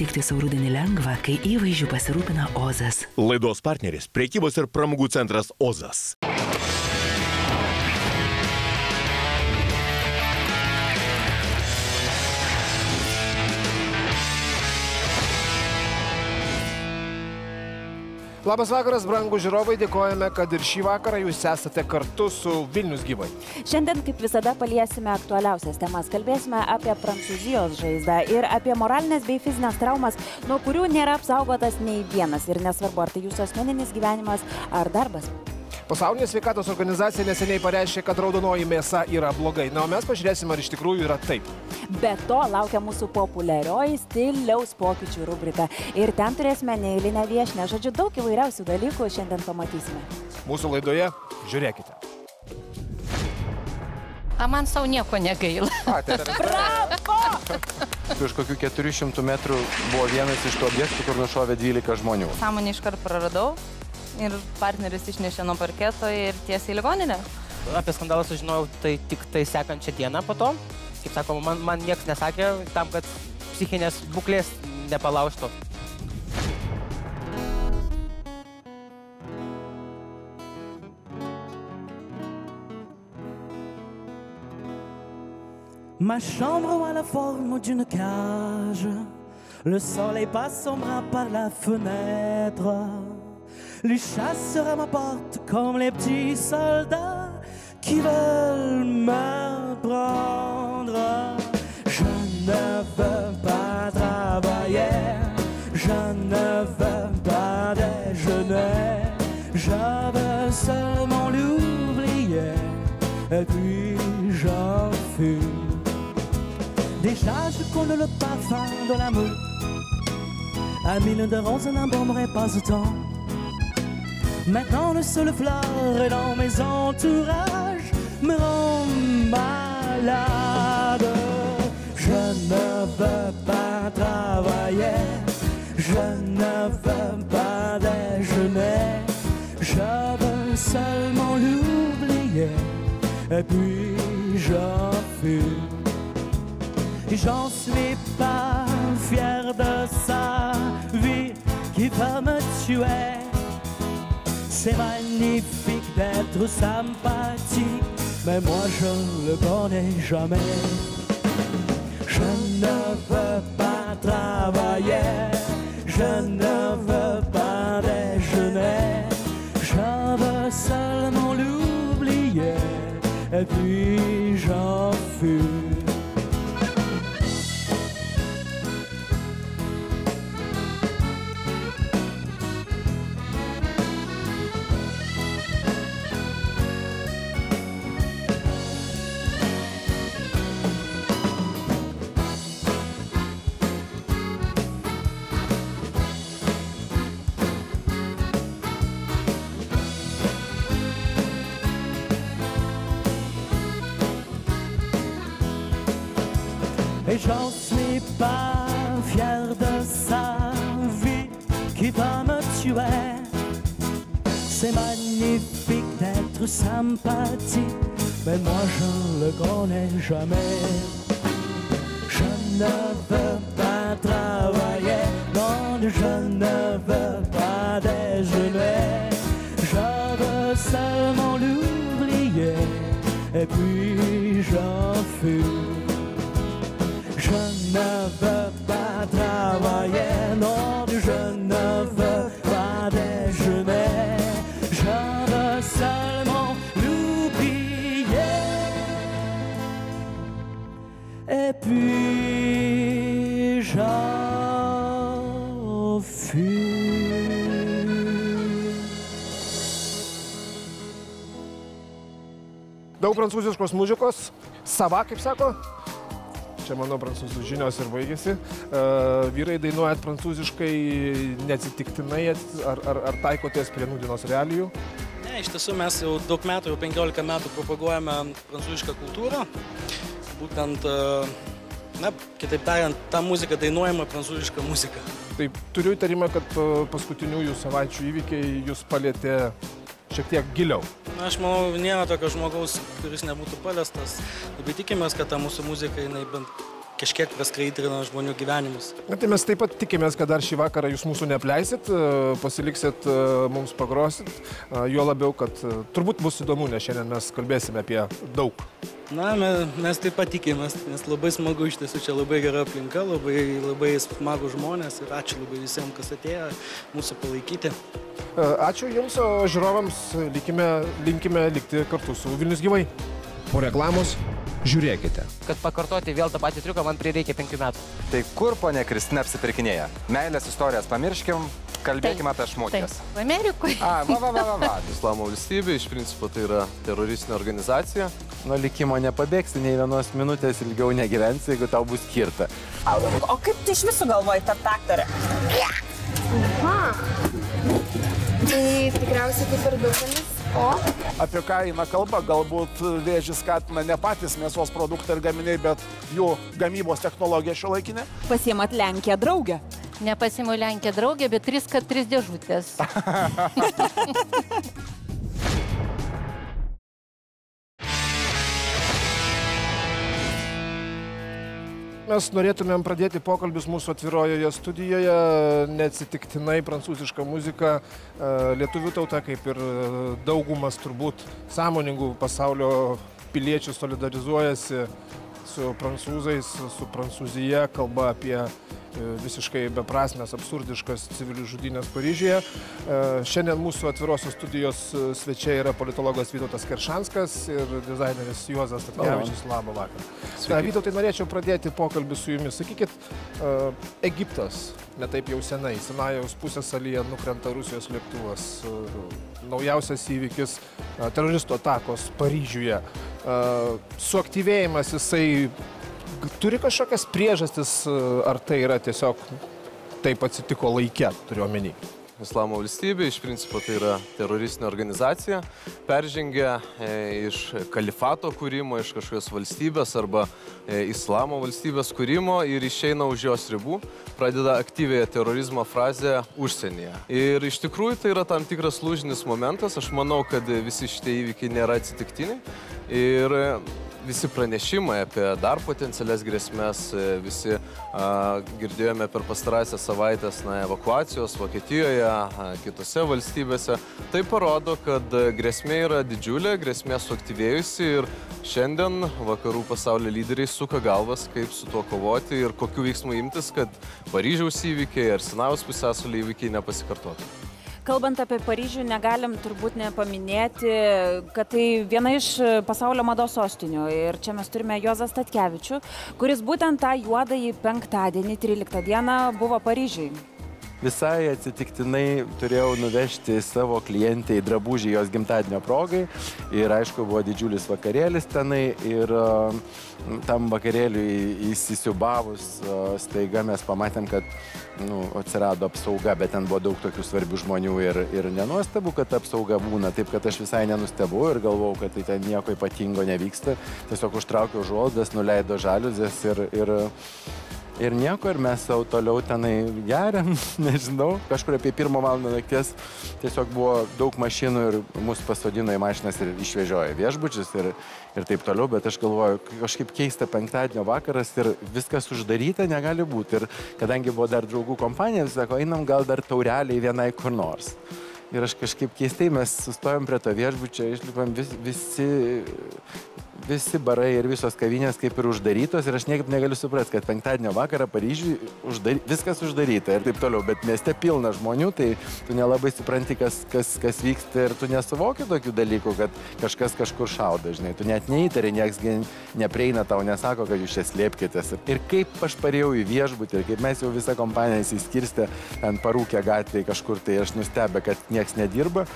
palikti sau rudenį lengva, kai įvaizdžių pasirūpina Ozas. Laidos partneris – prekybos ir pramogų centras Ozas. Labas vakaras, brangūs žiūrovai, dėkojame, kad ir šį vakarą jūs esate kartu su Vilnius gyvai. Šiandien, kaip visada, paliesime aktualiausias temas. Kalbėsime apie Prancūzijos žaizdą ir apie moralinės bei fizinės traumas, nuo kurių nėra apsaugotas nei vienas. Ir nesvarbu, ar tai jūsų asmeninis gyvenimas ar darbas. Pasaulinė sveikatos organizacija neseniai pareiškė, kad raudonoji mėsa yra blogai. Na, o mes pažiūrėsime, ar iš tikrųjų yra taip. Be to laukia mūsų populiarioji stiliaus pokyčių rubrika. Ir ten turėsime neeilinę viešnią. Žodžiu, daug įvairiausių dalykų šiandien pamatysime. Mūsų laidoje žiūrėkite. Man savo nieko negaila. Bravo! Prieš kokių 400 metrų buvo vienas iš tų objektų, kur nušovė 12 žmonių. Sąmonę iškart praradau ir partneris išnešė nuo parketo ir tiesiai į ligoninę. Apie skandalą sužinojau tik tai sekančią dieną po to. Kaip sakoma, man niekas nesakė tam, kad psichinės būklės nepalaužtų. Ma chambre a la forme d'une cage. Le soleil passera par la fenêtre. Les chasseurs à ma porte comme les petits soldats qui veulent me prendre. Je ne veux pas travailler, je ne veux pas déjeuner. Je veux seulement l'oublier et puis j'en fume. Déjà je connais le parfum de l'amour. Un mille de roses n'embaumerait pas autant. Maintenant le seul fleur est dans mes entourages me rend malade. Je ne veux pas travailler, je ne veux pas déjeuner. Je veux seulement l'oublier et puis j'en fume. J'en suis pas fier de sa vie qui va me tuer. C'est magnifique d'être sympathique, mais moi je ne le connais jamais. Je ne veux pas travailler, je ne veux pas déjeuner. Je veux seulement l'oublier et puis j'en fume. Et j'en suis pas fier de sa vie qui va me tuer. C'est magnifique d'être sympathique, mais moi je le connais jamais. Je ne veux pas travailler, non, je ne veux pas déjeuner. Je veux seulement l'oublier et puis j'en fume. Je ne veux pas travailler, non, je ne veux pas déjeuner. Je veux seulement l'oublier et puis j'en fume. Daug prancūziškos muzikos, sava, kaip sako. Čia mano prancūzų žinios ir baigėsi. Vyrai dainuojat prancūziškai neatsitiktinai, ar taikotės prie nūdienos realijų? Ne, iš tiesų mes jau daug metų, jau 15 metų propaguojame prancūzišką kultūrą. Būtent, na, kitaip tariant, ta muzika dainuojama prancūziška muzika. Taip, turiu įtarimą, kad paskutiniųjų savaičių įvykiai jūs palietė šiek tiek giliau. Na, aš manau, nėra tokio žmogaus, kuris nebūtų paliestas. Labai tikimės, kad ta mūsų muzika, jinai bent kažkiek praskaidrina žmonių gyvenimus. Na, tai mes taip pat tikimės, kad dar šį vakarą jūs mūsų neapleisit, pasiliksit, mums pagrosit, juo labiau, kad turbūt bus įdomu, nes šiandien mes kalbėsime apie daug. Na, mes taip pat tikimės, nes labai smagu iš tiesų, čia labai gera aplinka, labai smagu žmonės ir ačiū labai visiems, kas atėjo mūsų palaikyti. Ačiū Jums, o žiūrovams linkime likti kartu su Vilnius gyvai. Po reklamos žiūrėkite. Kad pakartoti vėl tą patį triuką, man prireikia 5 metų. Tai kur ponia Kristina apsipirkinėja? Meilės istorijas pamirškim, kalbėkime apie šmutės. Amerikoje. Va. Islamo valstybė, iš principo tai yra teroristinė organizacija. Nuo likimo nepabėgsi, nei vienos minutės ilgiau negyvensi, jeigu tau bus skirta. O kaip tu iš viso galvoji tapti aktorė? Tai tikriausiai kaip ir daugelis. O? Apie ką eina kalba, galbūt vėžį skatina ne patys mėsos produktai ir gaminiai, bet jų gamybos technologija šiuolaikinė. Pasiemat Lenkiją draugę. Nepasiimu Lenkiją draugę, bet 3x3 dėžutės. Mes norėtumėm pradėti pokalbius mūsų atvirojoje studijoje, neatsitiktinai prancūziška muzika. Lietuvių tauta, kaip ir daugumas turbūt sąmoningų pasaulio piliečių, solidarizuojasi su prancūzais, su Prancūzija, kalba apie visiškai beprasmės, absurdiškas civilių žudynės Paryžiuje. Šiandien mūsų atvirosios studijos svečiai yra politologas Vytautas Keršanskas ir dizaineris Juozas Statkevičius. Labą vakarą. Vytautai, norėčiau pradėti pokalbį su jumis. Sakykit, Egiptas, netaip jau senai, Sinajaus pusiasalyje nukrenta Rusijos lėktuvas. Naujausias įvykis teroristų atakos Paryžiuje. Suaktyvėjimas jisai turi kažkokias priežastis, ar tai yra tiesiog taip atsitiko laike, turiu omeny? Islamo valstybė, iš principo tai yra teroristinė organizacija, peržengia iš kalifato kūrimo, iš kažkokios valstybės arba islamo valstybės kūrimo ir išeina už jos ribų, pradeda aktyvėję terorizmo frazę užsienyje. Ir iš tikrųjų tai yra tam tikras lūžinis momentas, aš manau, kad visi šitie įvykiai nėra atsitiktiniai ir visi pranešimai apie dar potencialias grėsmės, visi girdėjome per pastarąsias savaitės evakuacijos Vokietijoje, kitose valstybėse. Tai parodo, kad grėsmė yra didžiulė, grėsmė suaktyvėjusi ir šiandien vakarų pasaulio lyderiai suka galvas, kaip su tuo kovoti ir kokių veiksmų imtis, kad Paryžiaus įvykiai ar Sinajaus pusiasalio įvykiai nepasikartotų. Kalbant apie Paryžių, negalim turbūt nepaminėti, kad tai viena iš pasaulio mados sostinių. Ir čia mes turime Juozą Statkevičių, kuris būtent tą juodąjį penktadienį, 13 dieną, buvo Paryžiui. Visai atsitiktinai turėjau nuvežti savo klientę į drabužį jos gimtadienio progai ir aišku buvo didžiulis vakarėlis tenai ir tam vakarėliui įsisiubavus staiga mes pamatėm, kad atsirado apsauga, bet ten buvo daug tokių svarbių žmonių ir nenuostabu, kad apsauga būna, taip kad aš visai nenustebau ir galvau, kad tai ten nieko ypatingo nevyksta, tiesiog užtraukiau užuolaidas, nuleido žaliuzės ir nieko, ir mes jau toliau tenai geriam, nežinau. Kažkur apie 1 valandą nakties tiesiog buvo daug mašinų ir mus pasodino į mašinas ir išvežiojo viešbučius ir taip toliau, bet aš galvoju, kažkaip keista penktadienio vakaras ir viskas uždaryta negali būti. Ir kadangi buvo dar draugų kompanija, vis sako, einam gal dar taureliai vienai kur nors. Ir aš kažkaip keistai, mes sustojom prie to viešbučio, išlipam visi barai ir visos kavinės kaip ir uždarytos ir aš niekaip negaliu suprasti, kad penktadienio vakarą Paryžiui viskas uždaryta ir taip toliau, bet mieste pilna žmonių, tai tu nelabai supranti, kas vyksta ir tu nesuvoki tokių dalykų, kad kažkas kažkur šaudo, žinai, tu net neįtari, nieks neprieina tau, nesako, kad jūs čia slėpkitės. Ir kaip aš parėjau į viešbutį ir kaip mes jau visą kompaniją įsiskirstę ant parūkę gatvėje kažkur, tai aš nustebę, kad nieks nedirba.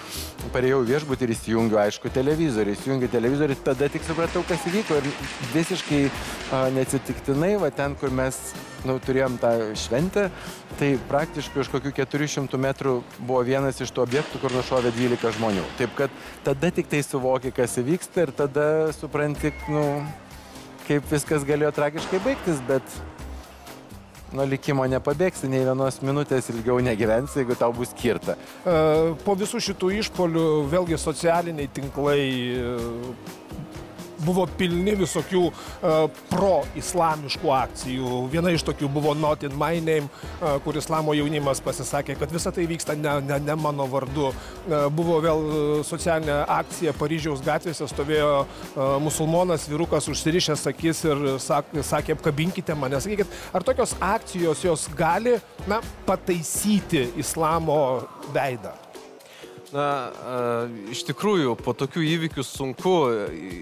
Parėjau į viešbutį ir įsijungiu, aišku, televizorių, tada tik supratau, kas įvyko ir visiškai neatsitiktinai, va ten, kur mes turėjom tą šventę, tai praktiškai už kokių 400 metrų buvo vienas iš tų objektų, kur nušovė 12 žmonių. Taip kad tada tik tai suvoki, kas įvyksta ir tada supranti, kaip viskas galėjo tragiškai baigtis, bet nuo likimo nepabėgsi, nei vienos minutės ilgiau negyvensi, jeigu tau bus skirta. Po visų šitų išpolių, vėlgi socialiniai tinklai buvo pilni visokių pro-islamiškų akcijų. Viena iš tokių buvo Not in my name, kur islamo jaunimas pasisakė, kad visa tai vyksta ne mano vardu. Buvo vėl socialinė akcija Paryžiaus gatvėse, stovėjo musulmonas, vyrukas užsirišęs akis ir sakė, apkabinkite mane. Sakykit, ar tokios akcijos jos gali pataisyti islamo veidą? Na, iš tikrųjų, po tokių įvykių sunku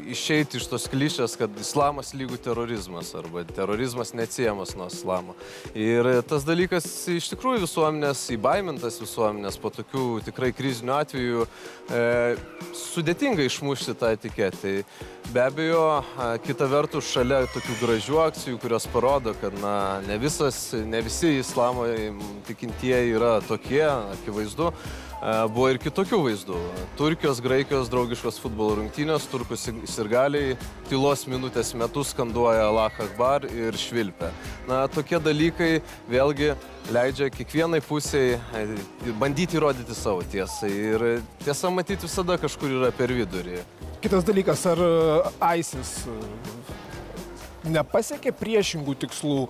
išeiti iš tos klišės, kad islamas lygų terorizmas arba terorizmas neatsiejamas nuo islamo. Ir tas dalykas iš tikrųjų visuomenės, įbaimintas visuomenės, po tokių tikrai krizinių atvejų sudėtinga išmušti tą etiketę. Be abejo, kita vertus, šalia tokių gražių akcijų, kurios parodo, kad ne visi islamo tikintieji yra tokie, akivaizdu, buvo ir kitokių vaizdų. Turkijos, Graikijos draugiškos futbolo rungtynės, turkų sirgaliai tylos minutės metu skanduoja Allah Akbar ir švilpia. Na, tokie dalykai vėlgi leidžia kiekvienai pusiai bandyti įrodyti savo tiesą. Ir tiesa matyti visada kažkur yra per vidurį. Kitas dalykas, ar ISIS nepasiekė priešingų tikslų,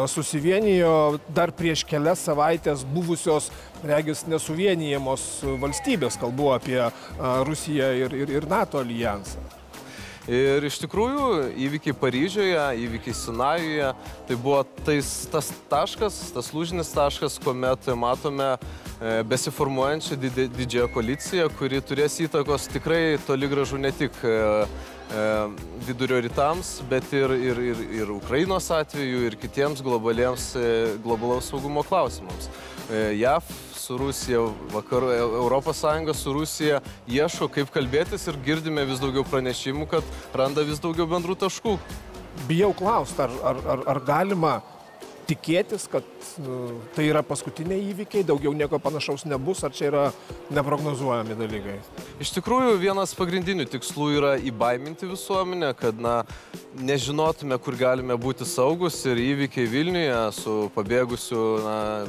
susivienijo dar prieš kelias savaitės buvusios, regis, nesuvienijamos valstybės, kalbu apie Rusiją ir NATO alijansą. Ir iš tikrųjų įvykiai Paryžiuje, įvykiai Sinajuje, tai buvo tas taškas, tas lūžinis taškas, kuomet matome besiformuojančią didžiąją koaliciją, kuri turės įtakos tikrai toli gražu ne tik vidurio rytams, bet ir Ukrainos atveju, ir kitiems globalaus saugumo klausimams. JAV su Rusija, Europos Sąjunga su Rusija ieško, kaip kalbėtis, ir girdime vis daugiau pranešimų, kad randa vis daugiau bendrų taškų. Bijau klausti, ar galima tikėtis, kad tai yra paskutiniai įvykiai, daugiau nieko panašaus nebus, ar čia yra neprognozuojami dalykai? Iš tikrųjų, vienas pagrindinių tikslų yra įbaiminti visuomenę, kad nežinotume, kur galime būti saugus, ir įvykiai Vilniuje su pabėgusiu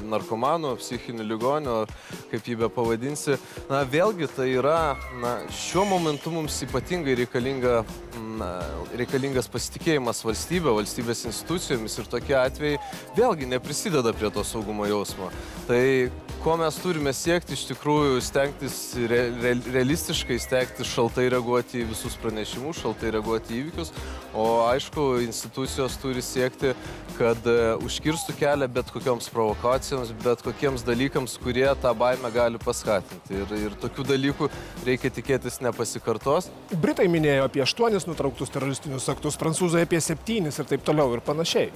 narkomanu, psichiniu ligoniu, kaip jį be pavadinsi. Vėlgi tai yra šiuo momentu mums ypatingai reikalingas pasitikėjimas valstybė, valstybės institucijomis, ir tokie atvejai vėlgi neprisideda prie to saugumo jausmo. Tai ko mes turime siekti, iš tikrųjų stengtis realistiškai, stengtis šaltai reaguoti į visus pranešimus, šaltai reaguoti į įvykius, o aišku, institucijos turi siekti, kad užkirstų kelią bet kokioms provokacijoms, bet kokiems dalykams, kurie tą baimę gali paskatinti. Ir tokių dalykų reikia tikėtis nepasikartos. Britai minėjo apie 8 nutrauktus teroristinius aktus, prancūzai apie 7 ir taip toliau ir panašiai.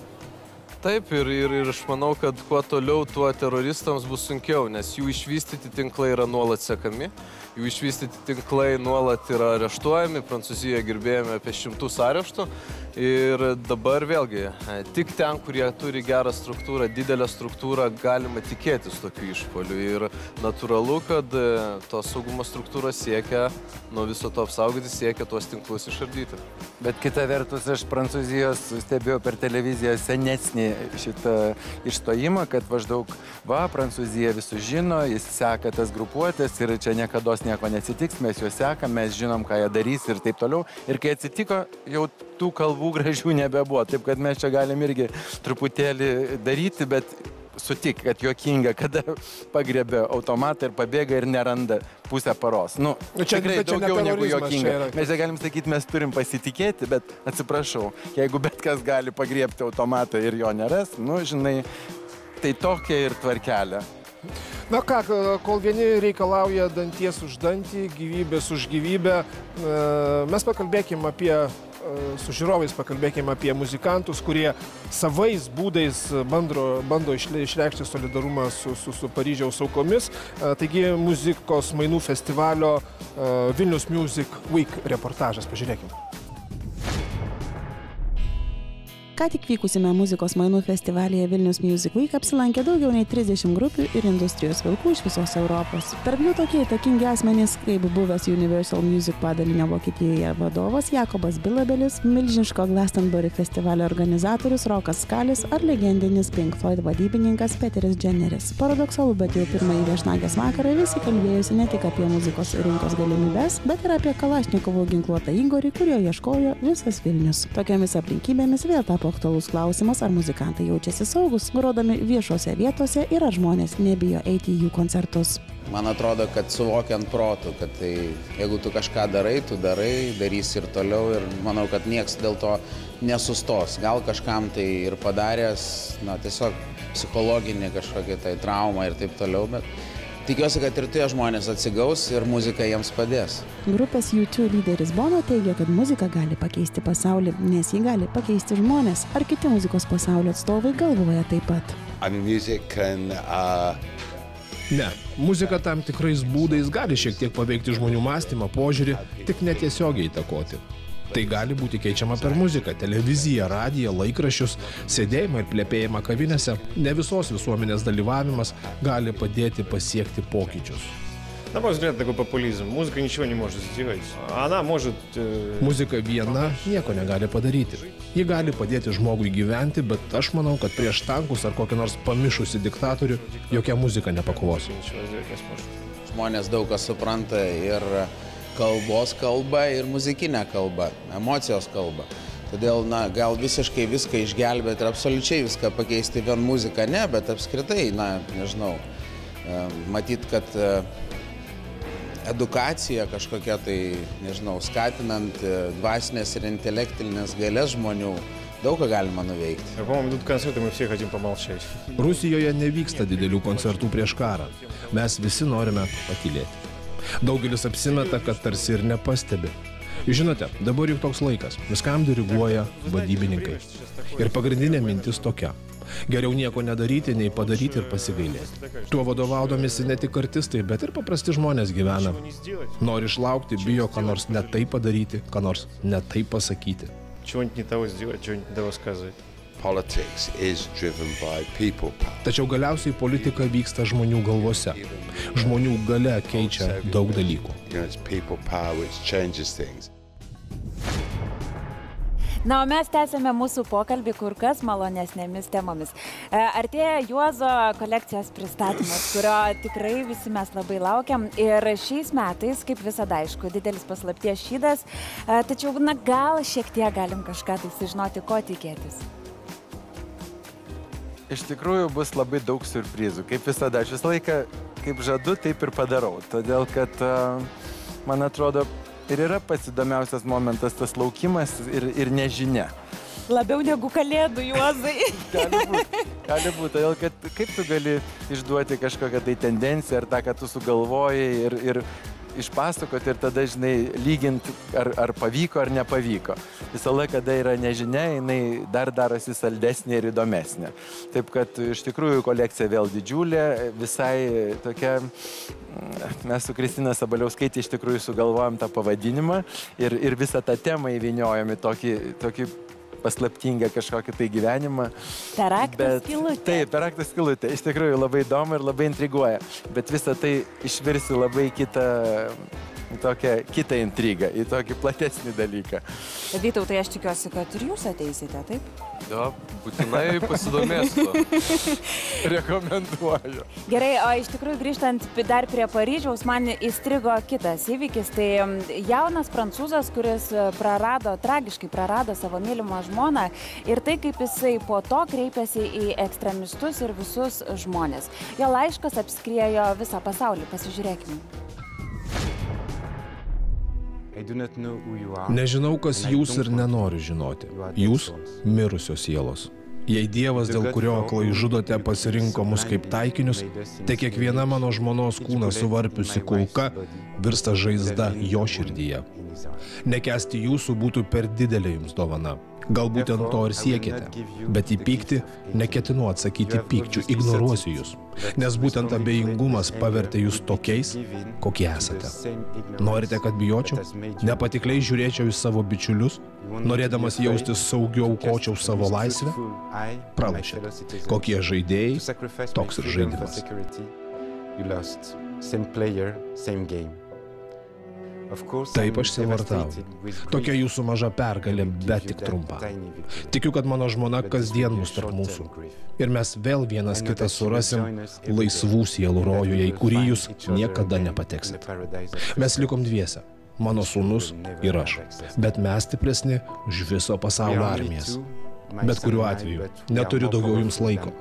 Taip, ir aš manau, kad kuo toliau, tuo teroristams bus sunkiau, nes jų išvystyti tinklai yra nuolat sekami, jų išvystyti tinklai nuolat yra areštuojami, Prancūzijoje girdėjome apie 100 areštų, ir dabar vėlgi, tik ten, kurie turi gerą struktūrą, didelę struktūrą, galima tikėtis tokių išpuolių, ir natūralu, kad tos saugumo struktūros siekia nuo viso to apsaugoti, siekia tuos tinklus išardyti. Bet kita vertus, aš Prancūzijos stebėjau per televiziją senesnį šitą išstojimą, kad maždaug, Prancūzija visus žino, jis seka tas grupuotės ir čia niekada nieko neatsitiks, mes juos sekam, mes žinom, ką jie darys ir taip toliau. Ir kai atsitiko, jau tų kalbų gražių nebebuvo, taip kad mes čia galim irgi truputėlį daryti, bet sutik, kad juokinga, kada pagriebė automatą ir pabėga ir neranda pusę paros. Tikrai daugiau negu juokinga. Mes čia galim sakyti, mes turim pasitikėti, bet atsiprašau, jeigu bet kas gali pagriebti automatą ir jo neras, žinai, tai tokia ir tvarkelė. Na ką, kol vieni reikalauja danties už dantį, gyvybės už gyvybę, mes pakalbėkime su žiūrovais pakalbėkime apie muzikantus, kurie savais būdais bando išreikšti solidarumą su Paryžiaus aukomis. Taigi muzikos mainų festivalio Vilnius Music Week reportažas. Pažiūrėkime. Ką tik vykusime muzikos mainų festivalyje Vilnius Music Week apsilankė daugiau nei 30 grupių ir industrijos vilkų iš visos Europos. Tarp jų tokie įtakingi asmenys, kaip buvęs Universal Music padalinio Vokietijoje vadovas Jakobas Bilabelis, milžiniško Glastonbury festivalio organizatorius Rokas Skalis ar legendinis Pink Floyd vadybininkas Peteris Jenneris. Paradoksalu, bet jau pirmąjį viešnagės vakarą visi kalbėjusi ne tik apie muzikos rinkos galimybes, bet ir apie Kalašnikovo ginkluotą įgorį, kurio ieškojo visas Vilnius. Tokiamis aplinkybėmis vėl tapo aktualus klausimas, ar muzikantai jaučiasi saugus, grodami viešose vietose ir ar žmonės nebijo eiti į jų koncertus. Man atrodo, kad suvokiant protų, kad tai, jeigu tu kažką darai, tu darysi ir toliau ir manau, kad nieks dėl to nesustos. Gal kažkam tai ir padaręs, tiesiog psichologinį kažkokią tai traumą ir taip toliau, bet tikiuosi, kad ir tie žmonės atsigaus ir muzika jiems padės. Grupės U2 lyderis Bono teigia, kad muzika gali pakeisti pasaulį, nes ji gali pakeisti žmonės. Ar kiti muzikos pasaulio atstovai galvoja taip pat? Ne, muzika tam tikrais būdais gali šiek tiek paveikti žmonių mąstymą, požiūrį, tik netiesiogiai įtakoti. Tai gali būti keičiama per muziką, televiziją, radiją, laikraščius, sėdėjimą ir plepėjimą kavinėse. Ne visos visuomenės dalyvavimas gali padėti pasiekti pokyčius. На мой взгляд, такой популизм. Музыка ничего не может сделать. Она может... Muzika viena nieko negali padaryti. Ji gali padėti žmogui gyventi, bet aš manau, kad prieš tankus ar kokį nors pamišusį diktatorių jokia muzika nepakovos. Žmonės daug kas supranta ir kalbos kalba ir muzikinė kalba, emocijos kalba. Todėl, gal visiškai viską išgelbėti ir absoliučiai viską pakeisti vien muziką, ne, bet apskritai, nežinau, matyt, kad edukacija kažkokia tai, nežinau, skatinant dvasinės ir intelektinės galės žmonių, daug ką galima nuveikti. По-моему, идут концерты, мы все хотим помолчать. Rusijoje nevyksta didelių koncertų prieš karą. Mes visi norime patylėti. Daugelis apsimeta, kad tarsi ir nepastebi. Žinote, dabar juk toks laikas. Viskam diriguoja vadybininkai. Ir pagrindinė mintis tokia. Geriau nieko nedaryti, nei padaryti ir pasigailėti. Tuo vadovaudomisi ne tik artistai, bet ir paprasti žmonės gyvena. Nori išlaukti, bijo ką nors ne taip padaryti, ką nors ne taip pasakyti. Чего-нибудь не того сделать, чего-нибудь не того сказать. Tačiau galiausiai politika vyksta žmonių galvose. Žmonių galia keičia daug dalykų. Na, o mes tęsėme mūsų pokalbį kur kas malonesnėmis temomis. Artėja Juozo kolekcijos pristatymas, kurio tikrai visi mes labai laukiam. Ir šiais metais, kaip visada, aišku, didelis paslapties šydas. Tačiau, gal šiek tiek galim kažką tai sužinoti, ko tikėtis. Iš tikrųjų bus labai daug siurprizų. Kaip visada, aš visą laiką, kaip žadu, taip ir padarau. Todėl, kad, man atrodo, ir yra pats įdomiausias momentas tas laukimas ir nežinia. Labiau negu kalėdų, Juozai. Gali būt. Todėl, kad kaip tu gali išduoti kažkokią tai tendenciją ar tą, ką tu sugalvojai ir išpasakoti ir tada, žinai, lyginti, ar pavyko ar nepavyko. Visą laiką, kada yra nežinia, jinai dar darosi saldesnė ir įdomesnė. Taip, kad iš tikrųjų kolekcija vėl didžiulė, visai tokia, mes su Kristina Sabaliauskaitė iš tikrųjų sugalvojom tą pavadinimą ir visą tą temą įvyniojom į tokį paslaptingą kažkokį tai gyvenimą. Per raktas skylutę. Taip, per raktas skylutę. Iš tikrųjų labai įdomu ir labai intriguoja. Bet visą tai išvirsi labai kitą intrigą, į tokį platesnį dalyką. Vytautai, aš tikiuosi, kad ir jūs ateisite, taip? Jo, būtinai pasidomėsiu. Rekomenduoju. Gerai, o iš tikrųjų grįžtant dar prie Paryžiaus, man įstrigo kitas įvykis. Tai jaunas prancūzas, kuris tragiškai prarado savo mylimą žmoną ir tai, kaip jisai po to kreipėsi į ekstremistus ir visus žmonės. Jo laiškas apskriejo visą pasaulį. Pasižiūrėkime. Nežinau, kas jūs ir nenoriu žinoti. Jūs mirusios sielos. Jei Dievas, dėl kurio aklai žudote, pasirinko mus kaip taikinius, tai kiekviena mano žmonos kūną suvarpiusi kulka virsta žaizda jo širdyje. Nekęsti jūsų būtų per didelė jums dovana. Gal būtent to ir siekite, bet į pyktį neketinu atsakyti pykčiu, ignoruosiu jūs, nes būtent abejingumas pavertė jūs tokiais, kokie esate. Norite, kad bijočiau? Nepatikliai žiūrėčiau į savo bičiulius, norėdamas jaustis saugiau, aukočiau savo laisvę? Pralošėte. Kokie žaidėjai, toks ir žaidimas. Taip aš sielvartauju. Tokia jūsų maža pergalė, bet tik trumpa. Tikiu, kad mano žmona kasdien mus tarp mūsų. Ir mes vėl vienas kitą surasim laisvų sielų rojuje, į kurį jūs niekada nepateksit. Mes likom dviese. Mano sūnus ir aš. Bet mes stipresni už viso pasaulio armijas. Bet kuriuo atveju neturiu daugiau jums laiko.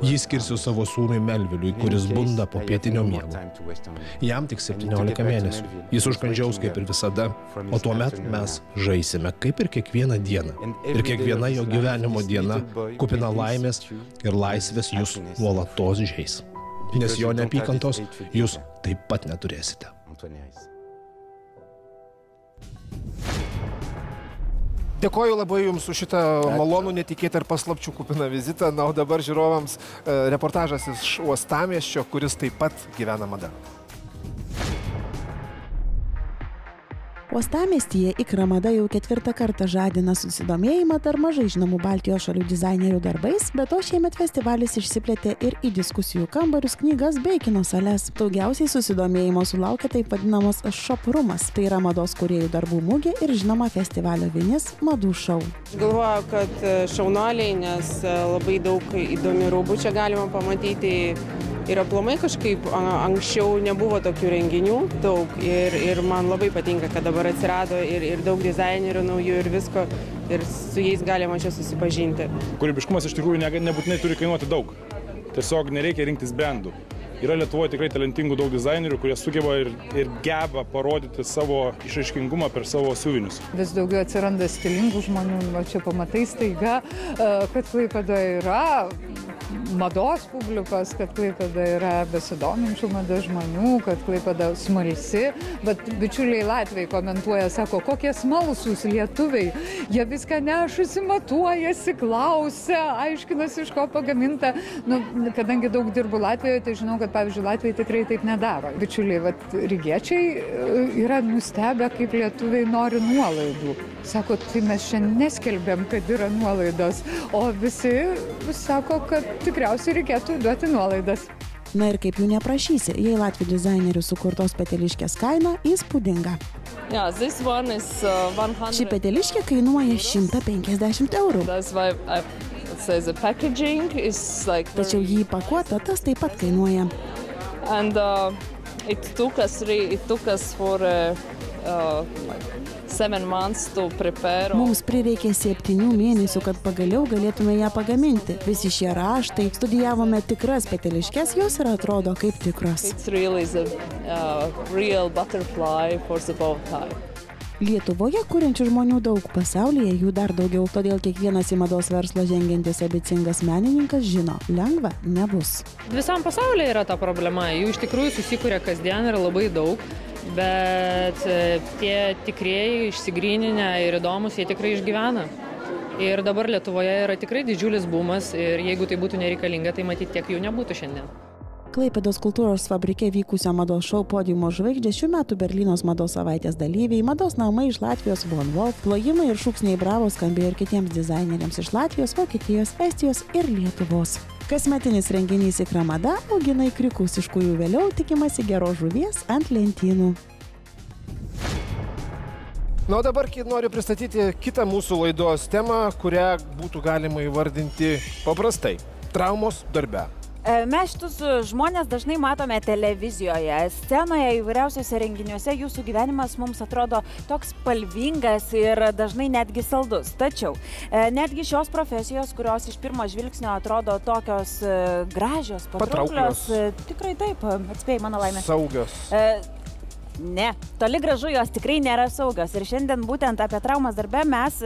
Jį skirsiu savo sūnui Melviliui, kuris bunda po pietinio miego. Jam tik 17 mėnesių. Jis užkandžiaus kaip ir visada, o tuomet mes žaisime kaip ir kiekvieną dieną. Ir kiekviena jo gyvenimo diena, kupina laimės ir laisvės, jūs nuolatos žeis. Nes jo neapykantos jūs taip pat neturėsite. Dėkoju labai Jums už šitą malonų, netikėtą ir paslapčių kupiną vizitą. Na, o dabar žiūrovams reportažas iš uostamiesčio, kuris taip pat gyvena mada. Uostamiestyje Ikra Mada jau 4. kartą žadina susidomėjimą dar mažai žinomų Baltijos šalių dizainerių darbais, bet to šiemet festivalis išsiplėtė ir į diskusijų kambarius, knygas bei kino sales. Daugiausiai susidomėjimo sulaukia taip vadinamas šoprumas, tai yra mados kūrėjų darbų mugė ir žinoma festivalio vinis madų šou. Galvoju, kad šaunuoliai, nes labai daug įdomių rūbų čia galima pamatyti. Ir aplamai kažkaip anksčiau nebuvo tokių renginių daug ir man labai patinka, kad dabar atsirado ir daug dizainerių naujų ir visko ir su jais galima čia susipažinti. Kūrybiškumas iš tikrųjų nebūtinai turi kainuoti daug. Tiesiog nereikia rinktis brandų. Yra Lietuvoje tikrai talentingų daug dizainerių, kurie sugeba ir geba parodyti savo išraiškingumą per savo siuvinius. Vis daugiau atsiranda stilingų žmonių, o čia pamatai staiga, kad Klaipėdoje yra mados publikos, kad Klaipėda yra besidominčių mados žmonių, kad Klaipėda smalsi, bet bičiuliai latviai komentuoja, sako, kokie smalsūs lietuviai, jie viską nešasi, matuojasi, klausia, aiškinasi, iš ko pagaminta. Kadangi daug dirbu Latvijoje, tai žinau, kad, pavyzdžiui, Latvijai tikrai taip nedaro. Bičiuliai, rygiečiai yra nustebę, kaip lietuviai nori nuolaidų. Sako, tai mes šiandien neskelbėm, kad yra nuolaidos, o visi sako, kad tikriausiai reikėtų duoti nuolaidas. Na ir kaip jų neprašysi, jei latvių dizainerių sukurtos peteliškės kaina įspūdinga. Ši peteliškė kainuoja 150 eurų. Tačiau jį įpakuota, tas taip pat kainuoja. Mums prireikė 7 mėnesių, kad pagaliau galėtume ją pagaminti. Visi šie raštai, studijavome tikras peteliškės, jos ir atrodo kaip tikros. Lietuvoje kuriančių žmonių daug, pasaulyje jų dar daugiau, todėl kiekvienas į mados verslą žengiantis ambicingas menininkas žino, lengva nebus. Visam pasaulyje yra ta problema, jų iš tikrųjų susikuria kasdien ir labai daug. Bet tie tikrieji, išsigryninę ir įdomus, jie tikrai išgyvena. Ir dabar Lietuvoje yra tikrai didžiulis bumas ir jeigu tai būtų nereikalinga, tai matyt tiek jų nebūtų šiandien. Klaipėdos kultūros fabrike vykusio mados šou Podiumo žvaigždės šių metų Berlynos mados savaitės dalyviai, mados namai iš Latvijos Von Wolf, plojimai ir šūksniai bravo skambėjo ir kitiems dizaineriams iš Latvijos, Vokietijos, Estijos ir Lietuvos. Kasmetinis renginys Ikra Mada augina ikriukus, iš kurių vėliau tikimasi geros žuvies ant lentynų. Na, o dabar noriu pristatyti kitą mūsų laidos temą, kurią būtų galima įvardinti paprastai – traumos darbe. Mes šitus žmonės dažnai matome televizijoje, scenoje, įvairiausiose renginiuose, jūsų gyvenimas mums atrodo toks spalvingas ir dažnai netgi saldus. Tačiau netgi šios profesijos, kurios iš pirmo žvilgsnio atrodo tokios gražios, patrauklios, tikrai taip, atspėjai mano laimė. Saugios. Ne, toli gražu jos tikrai nėra saugios. Ir šiandien būtent apie traumas darbe mes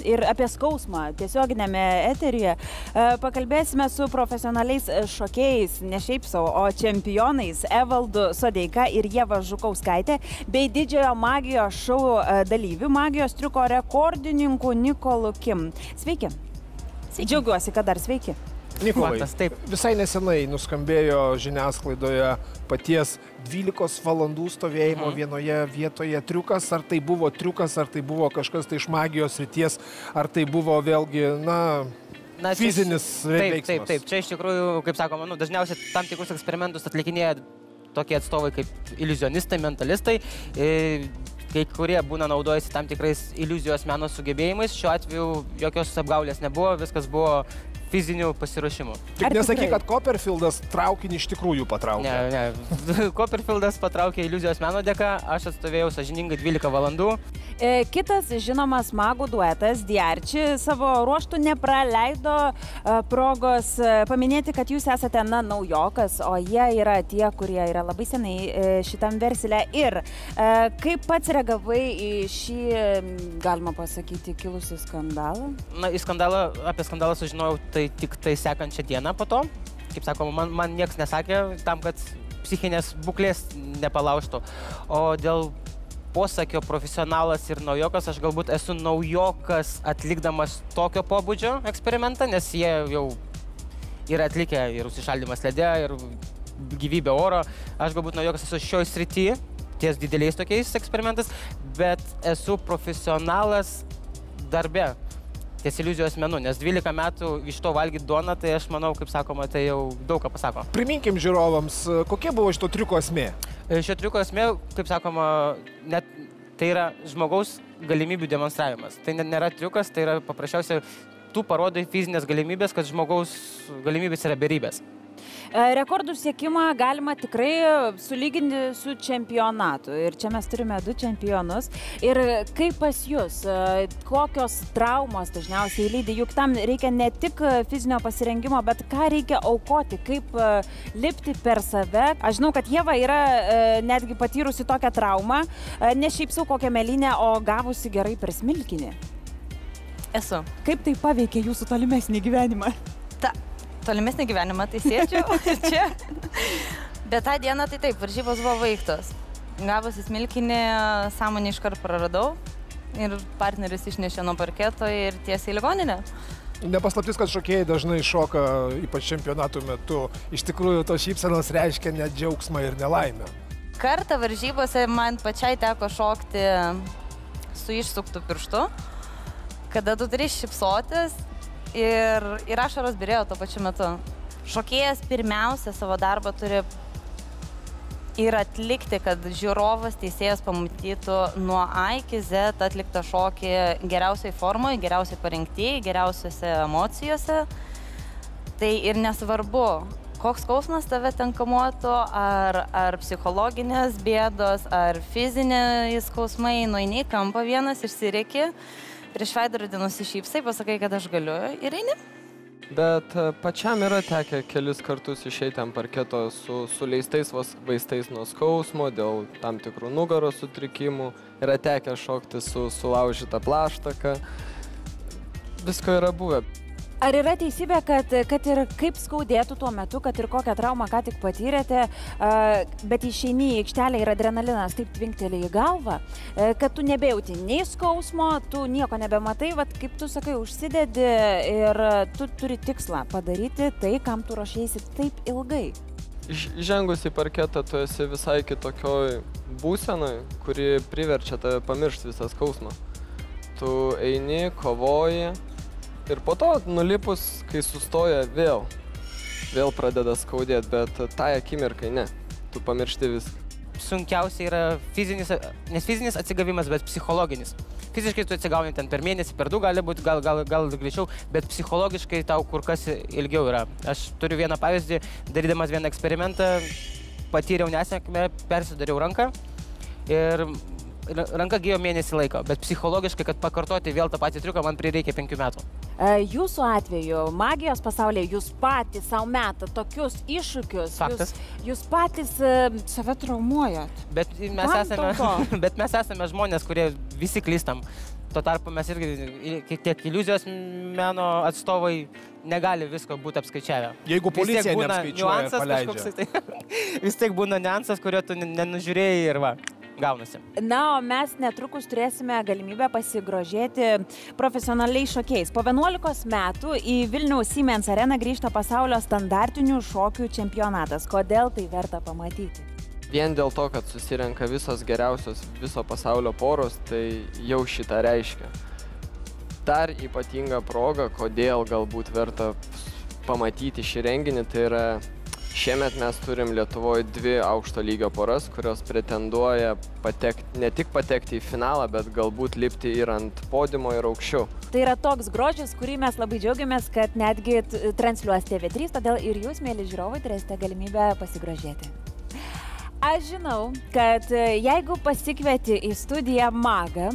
ir apie skausmą tiesioginėme eteryje pakalbėsime su profesionaliais šokėjais, ne šiaip savo, o čempionais Evaldu Sodeika ir Ieva Žukauskaitė, bei didžiojo magijos šou dalyvių, magijos triuko rekordininku Nikolu Kim. Sveiki. Džiaugiuosi, kad dar sveiki. Nikolai, visai nesenai nuskambėjo žiniasklaidoje paties 12 valandų stovėjimo vienoje vietoje triukas. Ar tai buvo triukas, ar tai buvo kažkas tai iš magijos srities, ar tai buvo vėlgi, fizinis veiksmas? Taip. Čia iš tikrųjų, kaip sakoma, dažniausiai tam tikrus eksperimentus atlikinėja tokie atstovai kaip iliuzionistai, mentalistai. Kai kurie būna naudojasi tam tikrais iliuzijos meno sugebėjimais. Šiuo atveju jokios apgaulės nebuvo, viskas buvo fizinių pasiruošimų. Tik nesakyk, kad Copperfieldas traukinį iš tikrųjų patraukė. Ne. Copperfieldas patraukė iliuzijos meno dėka, aš atstovėjau sąžiningai 12 valandų. Kitas žinomas magų duetas, Diarči, savo ruoštų nepraleido progos paminėti, kad jūs esate, naujokas, o jie yra tie, kurie yra labai senai šitam versle. Ir kaip pats reagavai į šį, galima pasakyti, kilusį skandalą? Apie skandalą sužinojau tik tai sekančią dieną po to. Kaip sakoma, man nieks nesakė tam, kad psichinės būklės nepalaužtų. O dėl posakio profesionalas ir naujokas, aš galbūt esu naujokas atlikdamas tokio pobūdžio eksperimentą, nes jie jau yra atlikę ir užsišaldymas lede, ir gyvybė oro. Aš galbūt naujokas esu šioj srity, ties dideliais tokiais eksperimentais, bet esu profesionalas darbe, ties iliuzijos menu, nes 12 metų iš to valgyti duoną, tai aš manau, kaip sakoma, tai jau daug ką pasako. Priminkim žiūrovams, kokia buvo šito triuko esmė? Šio triuko esmė, kaip sakoma, tai yra žmogaus galimybių demonstravimas. Tai nėra triukas, tai yra paprasčiausiai tu parodai fizinės galimybės, kad žmogaus galimybės yra beribės. Rekordų siekimą galima tikrai sulyginti su čempionatu. Ir čia mes turime 2 čempionus. Ir kaip pas jūs, kokios traumos dažniausiai lydi? Juk tam reikia ne tik fizinio pasirengimo, bet ką reikia aukoti, kaip lipti per save. Aš žinau, kad Ieva yra netgi patyrusi tokią traumą, ne šiaip sau kokią mėlynę, o gavusi gerai per smilkinį. Esu. Kaip tai paveikė jūsų tolimesnį gyvenimą? Tolimesnį gyvenimą tai sėdžiu čia. Bet tą dieną tai taip, varžybos buvo baigtos. Gavusi smilkinį, sąmonę iškart praradau ir partneris išnešė nuo parketo ir tiesiai į ligoninę. Nepaslaptis, kad šokėjai dažnai šoka, ypač čempionatų metu. Iš tikrųjų, tos šypsenos reiškia net džiaugsmą ir nelaimę. Kartą varžybose man pačiai teko šokti su išsuktu pirštu, kada tu turi šypsotis. Ir ašaros byrėjo tuo pačiu metu. Šokėjas pirmiausia savo darbą turi ir atlikti, kad žiūrovas, teisėjas pamatytų nuo A iki Z atliktą šokį geriausiai formoje, geriausiai parengtyje, geriausiose emocijose. Tai ir nesvarbu, koks skausmas tave ten kamuotų, ar psichologinės bėdos, ar fiziniai skausmai, nueini į kampą vienas, išsirėki. Prieš veidrodį nusišypsai, pasakai, kad aš galiu ir eini. Bet pačiam yra tekę kelis kartus išeiti ant parketo su leistais vaistais nuo skausmo, dėl tam tikrų nugaros sutrikimų. Yra tekę šokti su sulaužyta plaštaka. Visko yra buvę. Ar yra teisybė, kad ir kaip skaudėtų tuo metu, kad ir kokią traumą ką tik patyrėte, bet išeini į aikštelę ir adrenalinas taip tvinkteli į galvą, kad tu nebejauti nei skausmo, tu nieko nebematai, kaip tu sakai, užsidedi ir tu turi tikslą padaryti tai, kam tu ruošėsi taip ilgai. Žengus į parketą, tu esi visai kitokioj būsenoj, kuri priverčia tave pamiršti visą skausmą. Tu eini, kovoji. Ir po to, nulipus, kai sustoja, vėl pradeda skaudėti, bet tai akimirkai ne. Tu pamiršti viską. Sunkiausia yra fizinis, nes fizinis atsigavimas, bet psichologinis. Fiziškai tu atsigauni ten per mėnesį, per 2 gali būti, gal greičiau, bet psichologiškai tau kur kas ilgiau yra. Aš turiu vieną pavyzdį, darydamas vieną eksperimentą, patyriau nesėkmę, persidariau ranką ir ranka gijo mėnesį laiko, bet psichologiškai, kad pakartoti vėl tą patį triuką, man prireikia 5 metų. Jūsų atveju, magijos pasaulyje, jūs patys savo metą tokius iššūkius. Faktas. Jūs patys save traumuojat. Bet mes esame žmonės, kurie visi klystam. Tuo tarpu mes irgi, tiek iliuzijos meno atstovai, negali visko būti apskaičiavę. Jeigu policija neapskaičiuoja ir paleidžia. Vis tiek būna niuansas, kurio tu nenužiūrėjai ir va, gaunasi. Na, o mes netrukus turėsime galimybę pasigrožėti profesionaliais šokiais. Po 11 metų į Vilniaus Siemens areną grįžta pasaulio standartinių šokių čempionatas. Kodėl tai verta pamatyti? Vien dėl to, kad susirenka visos geriausios viso pasaulio poros, tai jau šitą reiškia. Dar ypatinga proga, kodėl galbūt verta pamatyti šį renginį, tai yra šiemet mes turim Lietuvoje 2 aukšto lygio poras, kurios pretenduoja ne tik patekti į finalą, bet galbūt lipti ir ant podiumo ir aukščiau. Tai yra toks grožis, kurį mes labai džiaugiamės, kad netgi transliuos TV3, todėl ir jūs, mėly žiūrovai, turėsite galimybę pasigrožėti. Aš žinau, kad jeigu pasikvieti į studiją magą,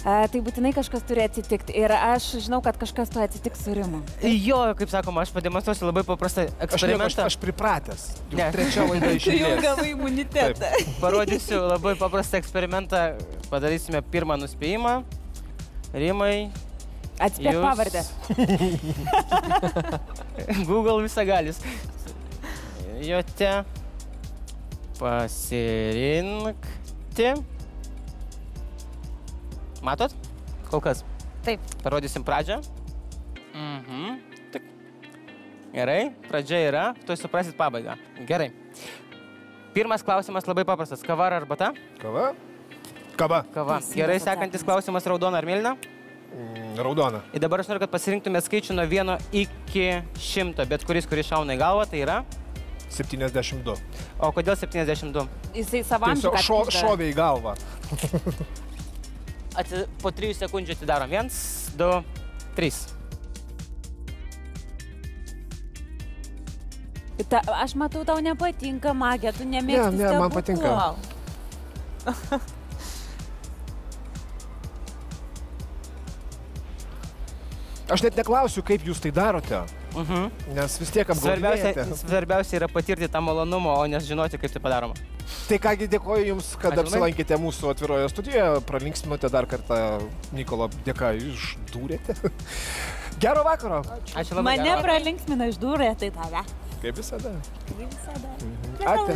tai būtinai kažkas turi atsitikti. Ir aš žinau, kad kažkas to atsitiks su Rimu. Jo, kaip sakoma, aš pademonstruosiu labai paprastą eksperimentą. Aš pripratęs. Trečia laida iš eilės. Jau gavai imunitetą. Parodysiu labai paprastą eksperimentą. Padarysime pirmą nuspėjimą. Rimai. Atspėk pavardę. Google visagalis. Jote. Pasirinkti. Matot? Kol kas. Taip. Parodysim pradžią. Tik. Gerai, pradžia yra, tuoj suprasit pabaigą. Gerai. Pirmas klausimas labai paprastas. Kava ar arbata? Kava. Kava. Kava. Gerai, sekantis klausimas raudona ar mėlyna? Raudona. Ir dabar aš noriu, kad pasirinktumėt skaičių nuo 1 iki 100, bet kuris šauna į galvą, tai yra? 72. O kodėl 72? Jisai savam šovė į galvą. Po 3 sekundžių atidarom. 1, 2, 3. Aš matau, tau nepatinka magija, tu nemėgsti stebuklų. Ne, man patinka. Aš net neklausiu, kaip jūs tai darote. Nes vis tiek apgaudinėjate. Svarbiausia yra patirti tą malonumą, o nes žinoti, kaip tai padaroma. Tai kągi, dėkoju Jums, kad apsilankėte mūsų atviroje studijoje. Pralinksminote dar kartą Nikolo dėka, išdūrėte. Gero vakaro. Ačiū labai. Mane pralinksmino išdūrė, tai tave. Kaip visada. Kaip visada. Ate.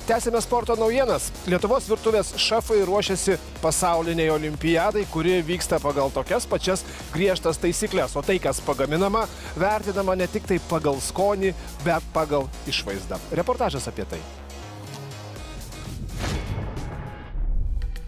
Tęsime sporto naujienas. Lietuvos virtuvės šefai ruošiasi pasauliniai olimpiadai, kuri vyksta pagal tokias pačias griežtas taisyklės. O tai, kas pagaminama, vertinama ne tik tai pagal skonį, bet pagal išvaizdą. Reportažas apie tai.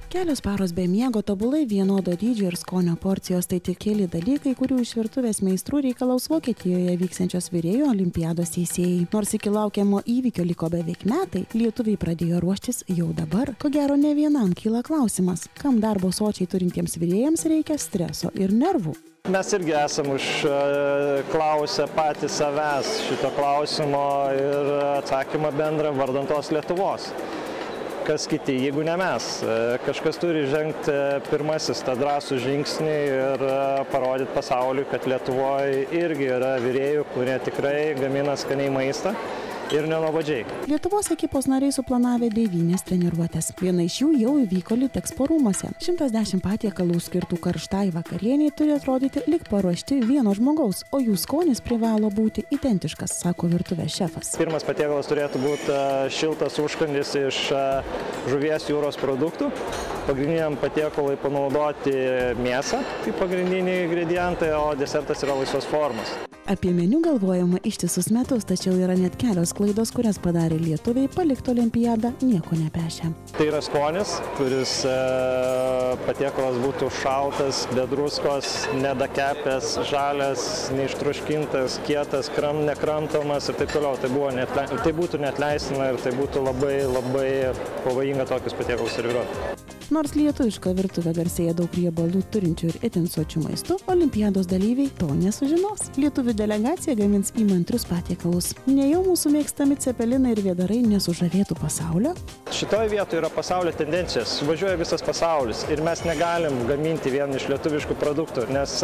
Kelios paros be miego, tobulai vienodo dydžio ir skonio porcijos tai tik keli dalykai, kurių iš virtuvės meistrų reikalaus Vokietijoje vyksiančios virėjų olimpiados teisėjai. Nors iki laukiamo įvykio liko beveik metai, lietuviai pradėjo ruoštis jau dabar. Ko gero ne vienam kyla klausimas, kam darbo sočiai turintiems virėjams reikia streso ir nervų. Mes irgi esam užklausę patys savęs šito klausimo ir atsakymą bendrą vardan tos Lietuvos. Kas kiti, jeigu ne mes. Kažkas turi žengti pirmasis tą drąsų žingsnį ir parodyti pasauliui, kad Lietuvoje irgi yra virėjų, kurie tikrai gamina skaniai maistą ir nenuobodžiai. Lietuvos ekipos nariai suplanavę 9 treniruotės. Viena iš jų jau įvyko Litexpo rūmuose. 110 patiekalų skirtų karštai vakarieniai turi atrodyti lyg paruošti vieno žmogaus, o jų skonis privalo būti identiškas, sako virtuvės šefas. Pirmas patiekalas turėtų būti šiltas užkandis iš žuvies jūros produktų. Pagrindiniam patiekalui panaudoti mėsą, kaip pagrindiniai ingredientai, o desertas yra laisvos formos. Apie meniu galvojama ištisus metus, tačiau yra net kelios klaidos, kurias padarė lietuviai, palikti olimpiadą nieko nepešę. Tai yra skonis, kuris patiekalas būtų šaltas, be druskos, nedakepęs, žalias, neištruškintas, kietas, nekramtomas ir taip toliau. Tai būtų neatleistina ir tai būtų labai pavojinga tokius patiekalus serviruoti. Nors lietuviška virtuvė garsėja daug riebalų turinčių ir itin sočių maistų, olimpiados dalyviai to nesužinos. Lietuvių delegacija gamins įmantrius patiekalus. Nejau mūsų mėgstami cepelinai ir vėdarai nesužavėtų pasaulio? Šitoje vietoje yra pasaulio tendencijos. Važiuoja visas pasaulis ir mes negalim gaminti vien iš lietuviškų produktų, nes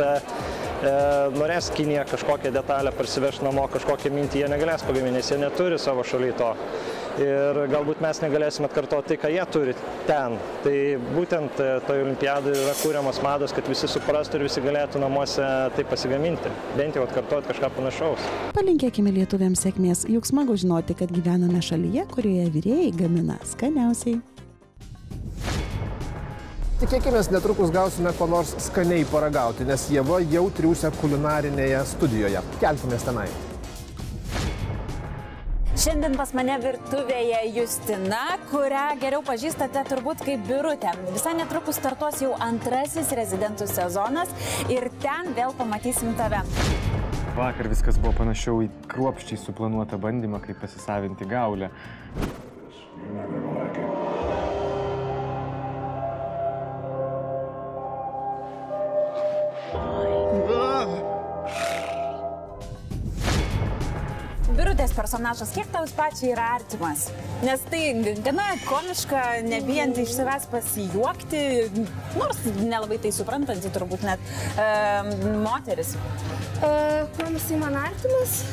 norės Kinija kažkokią detalę parsiveš namo, kažkokią mintį jie negalės pagaminti, nes jie neturi savo šalyje to. Ir galbūt mes negalėsime atkartoti tai, ką jie turi ten. Tai būtent toje olimpiadoje yra kūriamos mados, kad visi suprastų ir visi galėtų namuose tai pasigaminti. Bent jau atkartoti kažką panašaus. Palinkėkime lietuviams sėkmės, juk smagu žinoti, kad gyvename šalyje, kurioje virėjai gamina skaniausiai. Tikėkimės, netrukus gausime ko nors skaniai paragauti, nes Ieva jau triūsia kulinarinėje studijoje. Kelkimės tenai. Šiandien pas mane virtuvėje Justina, kurią geriau pažįstate turbūt kaip Birutę. Visai netrukus startuos jau antrasis rezidentų sezonas ir ten vėl pamatysim tave. Vakar viskas buvo panašiau į kruopščiai suplanuotą bandymą, kaip pasisavinti gaulę. Birutės personažas, kiek tau pačiai yra artimas? Nes tai gana komiška, nebijant iš savęs pasijuokti, nors nelabai tai suprantanti turbūt net moteris. Kuom jisai man artimas?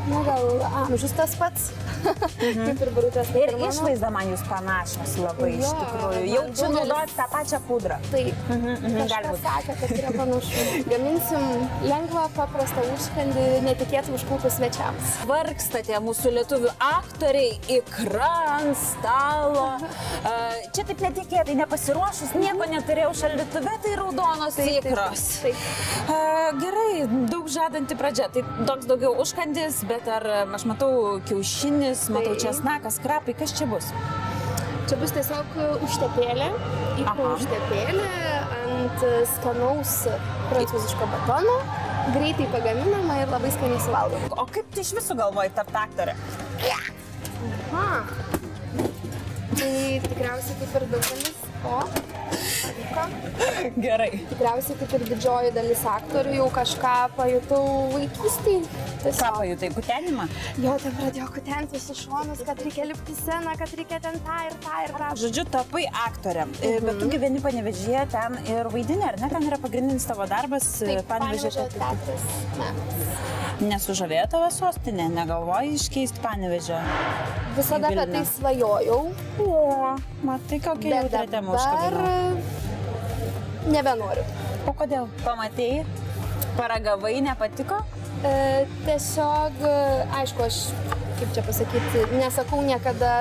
Nu, gal amžius tas pats, kaip ir Birutės. Ir išvaizda man jūs panašios labai, iš tikrųjų. Jaučiu naudoti tą pačią pudrą. Taip, kažkas sakė, kad yra panašu. Gaminsim lengvą, paprastą užkandį, netikėtų užklupus svečiams. Vargstate mūsų lietuvių aktoriai, ikra ant stalo. Čia taip netikėtai, nepasiruošus, nieko neturėjau šaldytuve, tai raudonos ikros. Gerai, daug žadanti pradžia. Tai toks daugiau užkandis, bet ar aš matau kiaušinis, matau česnakas, krapai, kas čia bus? Čia bus tiesiog užtepėlė, užtepėlė ant skanaus prancūziško batono, greitai pagaminama ir labai skaniai suvalgoma. O kaip tu iš visų galvoji tapti aktorė? Tai tikriausiai kaip ir daugelis, Gerai. Tikriausiai kaip ir didžioji dalis aktorių jau kažką pajutau vaikystėj. Ką pajutai, kutenimą? Jo, ten pradėjo kutenti su šonus, kad reikia lipti sceną, kad reikia ten tą ir tą ir tą. Žodžiu, tapai aktorė, bet tu gyveni Panevėžyje ten ir vaidini, ar ne? Ten yra pagrindinis tavo darbas Panevėžio teatras. Nesužavėjo tave sostinė? Negalvoji iškeisti Panevėžio? Visada apie tai svajojau. Matai, kokia jautrė tema užkabino. Nebenoriu. O kodėl? Pamatėjai? Paragavai, nepatiko? Tiesiog, aišku, aš, kaip čia pasakyti, nesakau niekada.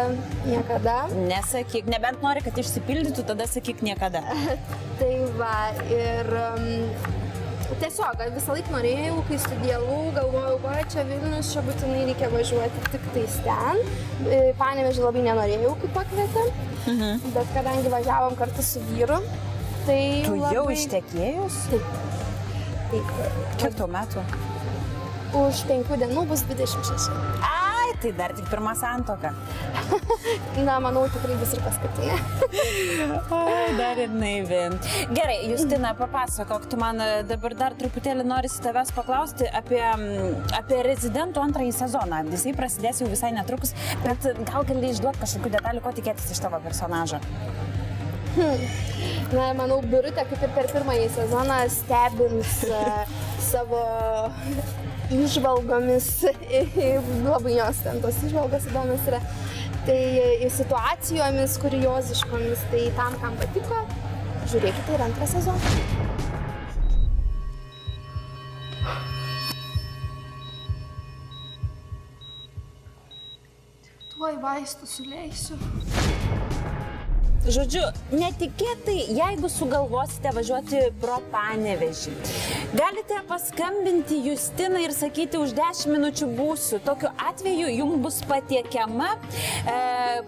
Nesakyk, nebent nori, kad išsipildytų, tada sakyk niekada. Tai va, ir tiesiog visą laiką norėjau, kai studijavau, galvojau, va, čia Vilnius, čia būtinai reikia važiuoti tik tais ten. Panevėžį labai nenorėjau, kaip pakvietė, bet kadangi važiavom kartu su vyru, tai tu labai... jau ištekėjus? Taip. Kiek tau metų? Už 5 dienų bus 26. Ai, tai dar tik pirma santuoka. Na, manau, tikrai bus ir paskutinė. Ai, dar ir naivi. Gerai, Justina, papasakok, tu man dabar dar truputėlį norisi tavęs paklausti apie rezidentų antrąjį sezoną. Jisai prasidės jau visai netrukus, bet gal gali išduoti kažkokių detalių, ko tikėtis iš tavo personažo? Na, manau, Birutė, kaip ir per pirmąjį sezoną, stebins savo įžvalgomis, labai jos ten tos įžvalgos įdomios yra, tai situacijomis kurioziškomis, tai tam, kam patiko, žiūrėkite ir antrą sezoną. Tuoj vaistų suleisiu. Žodžiu, netikėtai, jeigu sugalvosite važiuoti pro Panevėžį, galite paskambinti Justinai ir sakyti, už 10 minučių būsiu. Tokiu atveju jums bus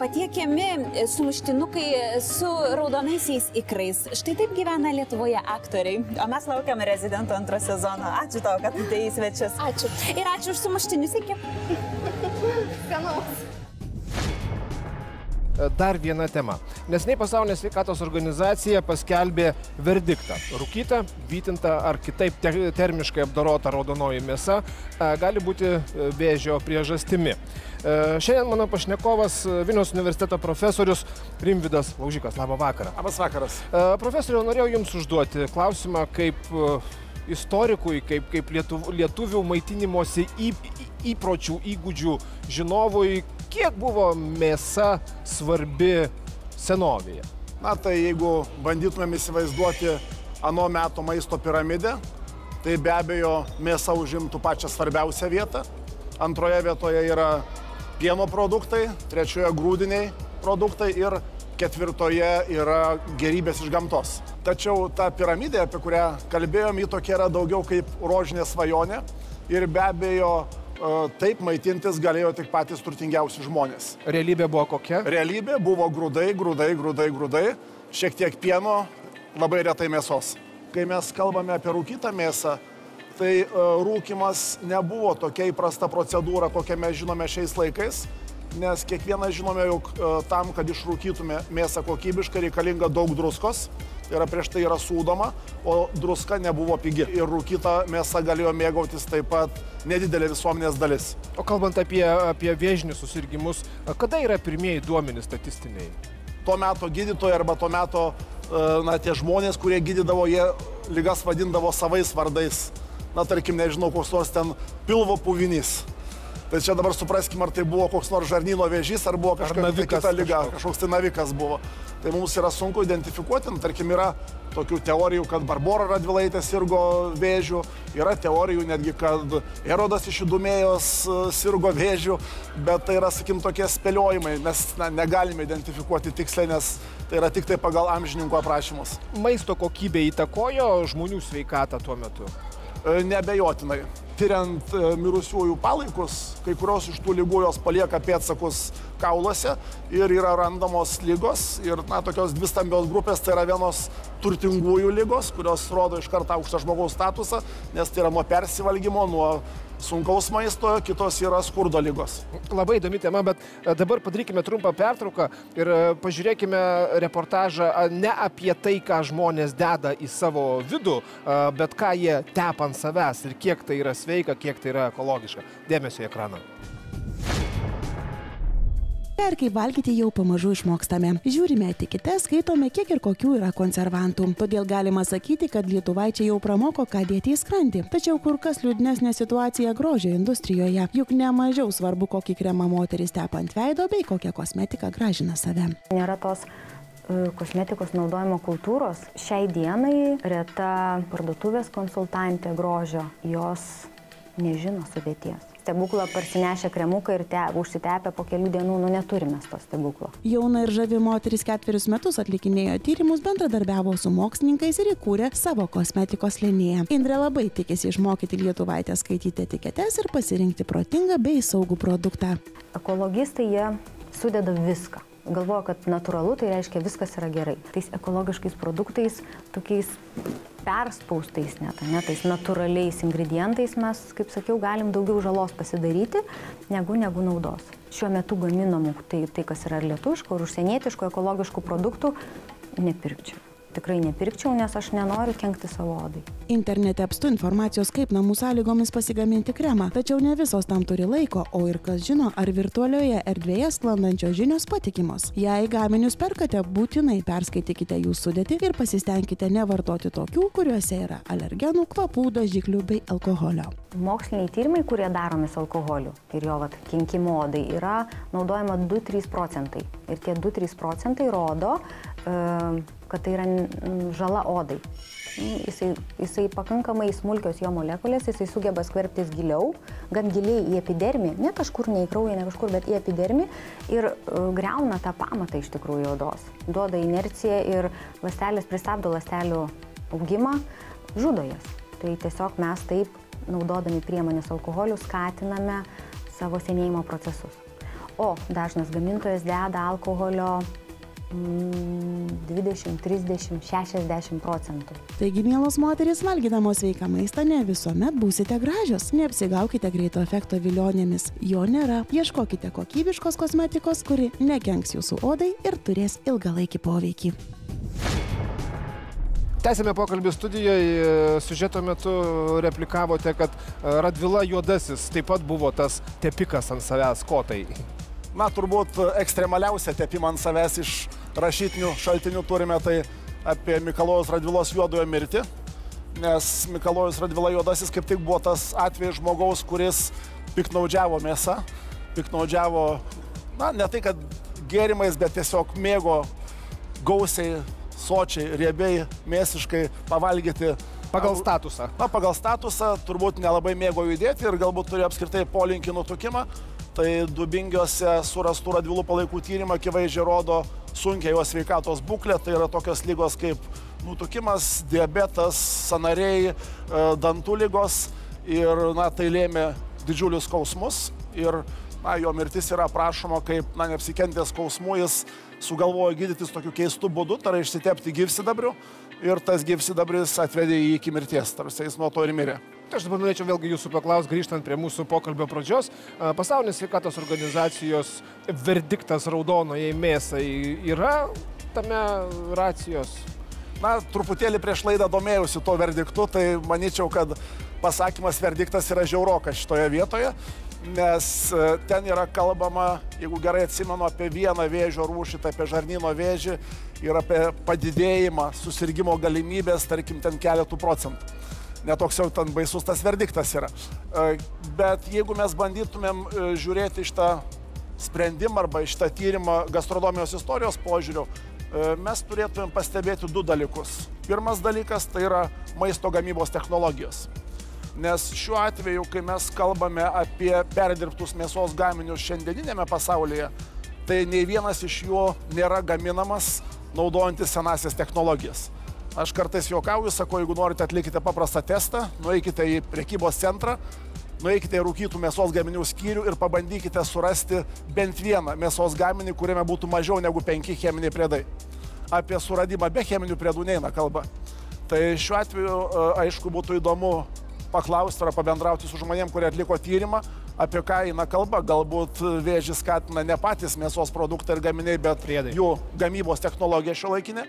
patiekiami sumuštinukai su raudonaisiais ikrais. Štai taip gyvena Lietuvoje aktoriai. O mes laukiam rezidentų antro sezono. Ačiū tau, kad atėjai į svečius. Ačiū. Ir ačiū už sumuštinius. Iki. Skanaus. dar viena tema. Neseniai Pasaulinė sveikatos organizacija paskelbė verdiktą. Rūkyta, vytinta ar kitaip termiškai apdorota raudonoji mėsa gali būti vėžio priežastimi. Šiandien mano pašnekovas Vilniaus universiteto profesorius Rimvydas Laužikas. Labą vakarą. Labas vakaras. Profesoriau, norėjau Jums užduoti klausimą kaip istorikui, kaip lietuvių maitinimosi įpročių, įgūdžių žinovui, kiek buvo mėsa svarbi senovėje? Na tai jeigu bandytumėm įsivaizduoti ano meto maisto piramidę, tai be abejo mėsa užimtų pačią svarbiausią vietą. Antroje vietoje yra pieno produktai, trečioje grūdiniai produktai ir ketvirtoje yra gėrybės iš gamtos. Tačiau ta piramidė, apie kurią kalbėjom, ji tokia yra daugiau kaip rožinė svajonė ir be abejo taip maitintis galėjo tik patys turtingiausi žmonės. Realybė buvo kokia? Realybė buvo grūdai, šiek tiek pieno, labai retai mėsos. Kai mes kalbame apie rūkytą mėsą, tai rūkymas nebuvo tokia įprasta procedūra, kokią mes žinome šiais laikais, nes kiekvienas žinome, jog tam, kad išrūkytume mėsą kokybiškai, reikalinga daug druskos. Tai yra prieš tai yra sūdoma, o druska nebuvo pigi. Ir rūkyta mėsa galėjo mėgautis taip pat nedidelė visuomenės dalis. O kalbant apie vėžinius susirgimus, kada yra pirmieji duomenys statistiniai? Tuo meto gydytojai arba tuo meto tie žmonės, kurie gydydavo, jie ligas vadindavo savais vardais. Na, tarkim, nežinau, koks nors ten pilvo puvinys. Tai čia dabar supraskim, ar tai buvo koks nors žarnyno vėžys, ar buvo kažkokia kita liga, kažkoks tai navikas buvo. Tai mums yra sunku identifikuoti. Tarkim, yra tokių teorijų, kad Barbora Radvilaitė sirgo vėžiu, yra teorijų netgi, kad Erodas iš Idumėjos sirgo vėžiu, bet tai yra, sakim, tokie spėliojimai, mes negalime identifikuoti tiksliai, nes tai yra tik tai pagal amžininkų aprašymus. Maisto kokybė įtakojo žmonių sveikatą tuo metu? Neabejotinai. Tyriant mirusiųjų palaikus, kai kurios iš tų lygų jos palieka pėdsakus kauluose ir yra randamos lygos. Ir tokios dvi stambios grupės, tai yra vienos turtingųjų lygos, kurios rodo iš karto aukštą žmogaus statusą, nes tai yra nuo persivalgymo, nuo sunkaus maisto, kitos yra skurdo lygos. Labai įdomi tema, bet dabar padarykime trumpą pertrauką ir pažiūrėkime reportažą ne apie tai, ką žmonės deda į savo vidų, bet ką jie tepa ant savęs ir kiek tai yra sveika, kiek tai yra ekologiška. Dėmesio į ekraną. Ir kaip valgyti jau pamažu išmokstame. Žiūrime etiketes, skaitome, kiek ir kokių yra konservantų. Todėl galima sakyti, kad lietuvaičiai jau pramoko, ką dėti į skrandį. Tačiau kur kas liūdnesnė situacija grožio industrijoje. Juk nemažiau svarbu, kokį kremą moteris tepa ant veido bei kokią kosmetiką gražina save. Nėra tos kosmetikos naudojimo kultūros. Šiai dienai reta parduotuvės konsultantė grožio, jos nežino sudėties. Stebuklą parsinešę kremuką ir užsitepę po kelių dienų, neturime to stebuklo. Jauna ir žavi moteris 4 metus atlikinėjo tyrimus, bendradarbiavo su mokslininkais ir įkūrė savo kosmetikos liniją. Indrė labai tikisi išmokyti lietuvaitę skaityti etiketes ir pasirinkti protingą bei saugų produktą. Ekologistai jie sudeda viską. Galvoja, kad natūralu, tai reiškia viskas yra gerai. Tais ekologiškais produktais, tokiais perspaustais tais natūraliais ingredientais mes, kaip sakiau, galim daugiau žalos pasidaryti, negu naudos. Šiuo metu gaminamų tai, kas yra lietuviško ir užsienietiško ekologiškų produktų, nepirkčiau. Tikrai nepirkčiau, nes aš nenoriu kenkti savo odai. Internete apstu informacijos, kaip namų sąlygomis pasigaminti kremą, tačiau ne visos tam turi laiko, o ir kas žino, ar virtualioje erdvėje sklandančios žinios patikimos. Jei gaminius perkate, būtinai perskaitykite jų sudėtį ir pasistengkite nevartoti tokių, kuriuose yra alergenų, kvapų, dažiklių bei alkoholio. Moksliniai tyrimai, kurie daromi su alkoholiu ir jo kenkimo odai, yra naudojama 2-3%. Ir tie 2-3% rodo, kad tai yra žala odai. Jisai pakankamai smulkios jo molekulės, jisai sugeba skverbtis giliau, gan giliai į epidermį, ne kažkur, ne į kraują, ne kažkur, bet į epidermį ir griauna tą pamatą iš tikrųjų odos. Duoda inerciją ir ląstelės pristabdo ląstelių augimą, žudo jas. Tai tiesiog mes taip, naudodami priemonės alkoholių, skatiname savo senėjimo procesus. O dažnas gamintojas deda alkoholio 20, 30, 60%. Taigi, mielos moterys, valgydamos sveiką maistą ne visuomet būsite gražios. Neapsigaukite greito efekto vilionėmis. Jo nėra. Ieškokite kokybiškos kosmetikos, kuri nekenks jūsų odai ir turės ilgalaikį poveikį. Tęsėme pokalbį studijoje. Siužeto metu replikavote, kad Radvila Juodasis taip pat buvo tas tepikas ant savęs. Ko tai? Na, turbūt ekstremaliausia tepimą ant savęs iš rašytinių šaltinių turime tai apie Mikalojus Radvilos Juodojo mirtį. Nes Mikalojus Radvila Juodasis kaip tik buvo tas atvejis žmogaus, kuris piktnaudžiavo mėsą. Piktnaudžiavo, na, ne tai, kad gėrimais, bet tiesiog mėgo gausiai, sočiai, riebiai, mėsiškai pavalgyti. Pagal statusą. Na, pagal statusą turbūt nelabai mėgo judėti ir galbūt turėjo apskritai polinkį nutukimą. Tai Dubingiuose surastų Radvilų palaikų tyrimą akivaizdžiai rodo sunkią jo sveikatos būklę. Tai yra tokios lygos kaip nutukimas, diabetas, sąnariai, dantų lygos. Ir na, tai lėmė didžiulius skausmus. Ir na, jo mirtis yra aprašoma kaip neapsikentęs skausmų, jis sugalvojo gydytis tokiu keistu būdu, tai yra išsitepti gyvsidabriu ir tas gyvsidabris atvedė jį iki mirties, tarsi jis nuo to ir mirė. Aš dabar norėčiau vėlgi jūsų paklausti, grįžtant prie mūsų pokalbio pradžios. Pasaulinės sveikatos organizacijos verdiktas raudonojai mėsai yra tame racijos? Na, truputėlį prieš laidą domėjausi to verdiktu, tai manyčiau, kad pasakymas verdiktas yra žiaurokas šitoje vietoje. Nes ten yra kalbama, jeigu gerai atsimenu, apie vieną vėžio rūšį, tai apie žarnyno vėžį ir apie padidėjimą susirgimo galimybės, tarkim, ten keletų procentų. Netoks jau ten baisus tas verdiktas yra. Bet jeigu mes bandytumėm žiūrėti šitą sprendimą arba šitą tyrimą gastronomijos istorijos požiūriu, mes turėtumėm pastebėti du dalykus. Pirmas dalykas tai yra maisto gamybos technologijos. Nes šiuo atveju, kai mes kalbame apie perdirbtus mėsos gaminius šiandieninėme pasaulyje, tai nei vienas iš jų nėra gaminamas naudojantis senasias technologijas. Aš kartais juokauju, sakau, jeigu norite atlikite paprastą testą, nueikite į prekybos centrą, nueikite į rūkytų mėsos gaminių skyrių ir pabandykite surasti bent vieną mėsos gaminį, kuriame būtų mažiau negu 5 cheminiai priedai. Apie suradimą be cheminių priedų neina kalba. Tai šiuo atveju, aišku, būtų įdomu paklausti ar pabendrauti su žmonėm, kurie atliko tyrimą, apie ką eina kalba. Galbūt vėžį skatina ne patys mėsos produktai ir gaminiai, bet jų gamybos technologija šiuolaikinė.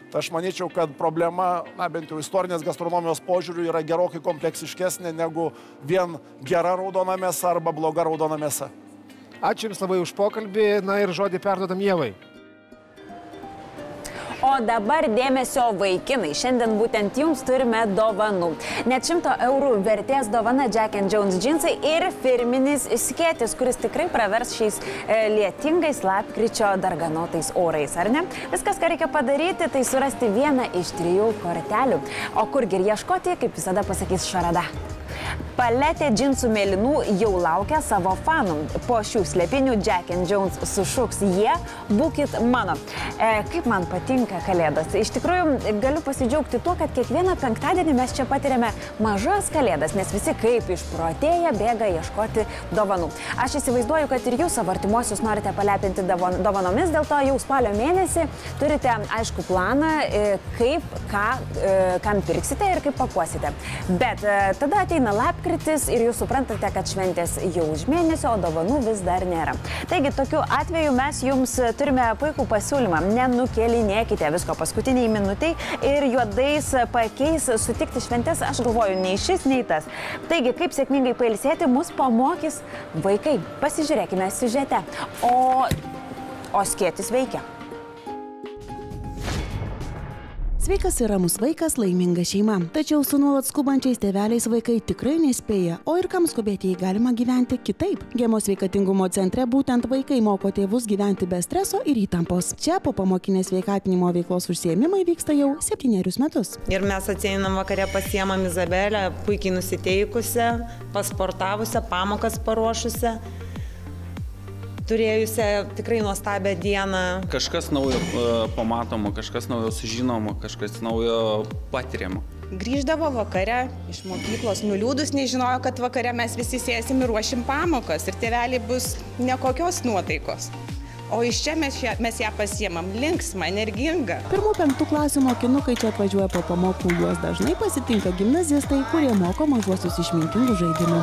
Aš manyčiau, kad problema, na, bent jau istorinės gastronomijos požiūrių yra gerokai kompleksiškesnė negu vien gera raudona mėsa arba bloga raudona mėsa. Ačiū Jums labai už pokalbį, na ir žodį perduodam Ievai. O dabar dėmesio vaikinai. Šiandien būtent jums turime dovanų. Net 100 eurų vertės dovana Jack & Jones džinsai ir firminis skėtis, kuris tikrai pravers šiais lietingais lapkričio darganotais orais, ar ne? Viskas, ką reikia padaryti, tai surasti vieną iš 3 kortelių. O kurgi ir ieškoti, kaip visada pasakys Šarada. Paletė džinsų mėlynų jau laukia savo fanų. Po šių slėpinių Jack & Jones sušuks jie, būkit mano. Kaip man patinka kalėdos. Iš tikrųjų, galiu pasidžiaugti tuo, kad kiekvieną penktadienį mes čia patiriame mažas kalėdas, nes visi kaip išprotėję bėga ieškoti dovanų. Aš įsivaizduoju, kad ir jūs savo artimuosius norite palepinti dovanomis, dėl to jau spalio mėnesį turite aišku planą, kaip, kam pirksite ir kaip pakuosite. Bet tada ateina lapkritis ir jūs suprantate, kad šventės jau už mėnesio, o dovanų vis dar nėra. Taigi, tokiu atveju mes jums turime puikų pasiūlymą. Nenukėlinėkite visko paskutiniai minutiai ir juodais pakeis sutikti šventės, aš galvoju, nei šis, nei tas. Taigi, kaip sėkmingai pailsėti, mus pamokys vaikai. Pasižiūrėkime siužete. O skėtis veikia. Sveikas ir ramus vaikas, laiminga šeima. Tačiau su nuolat skubančiais tėveliais vaikai tikrai nespėja, o ir kam skubėti, jei galima gyventi kitaip. Gemos sveikatingumo centre būtent vaikai moko tėvus gyventi be streso ir įtampos. Čia po pamokinės sveikatinimo veiklos užsiėmimai vyksta jau 7 metus. Ir mes ateinam vakare pasiemam Izabelę, puikiai nusiteikusią, pasportavusią, pamokas paruošusią, turėjusią tikrai nuostabią dieną. Kažkas naujo pamatoma, kažkas naujo sužinoma, kažkas naujo patiriama. Grįždavo vakare iš mokyklos nuliūdus, nežinojo, kad vakare mes visi sėsim ir ruošim pamokas ir tėveliai bus nekokios nuotaikos. O iš čia mes ją pasiemam linksmą, energingą. 1-5 klasių mokinukai čia atvažiuoja po pamokų, juos dažnai pasitinka gimnazistai, kurie moko mažuosius išmintingų žaidimų.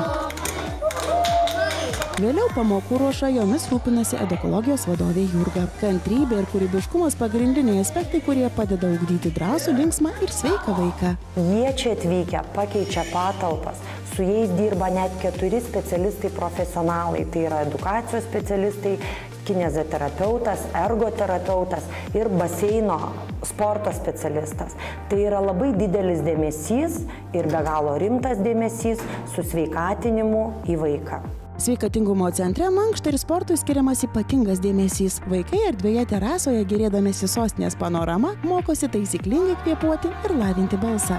Vėliau pamokų ruoša jomis rūpinasi edukologijos vadovė Jurga. Kantrybė ir kūrybiškumas pagrindiniai aspektai, kurie padeda ugdyti drąsų, linksmą ir sveiką vaiką. Jie čia atvykę pakeičia patalpas. Su jais dirba net 4 specialistai profesionalai. Tai yra edukacijos specialistai, kineziterapeutas, ergoterapeutas ir baseino sporto specialistas. Tai yra labai didelis dėmesys ir be galo rimtas dėmesys su sveikatinimu į vaiką. Sveikatingumo centre mankštai ir sportui skiriamas ypatingas dėmesys. Vaikai erdvėje terasoje, gerėdamėsi sostinės panorama, mokosi taisyklingai kvėpuoti ir lavinti balsą.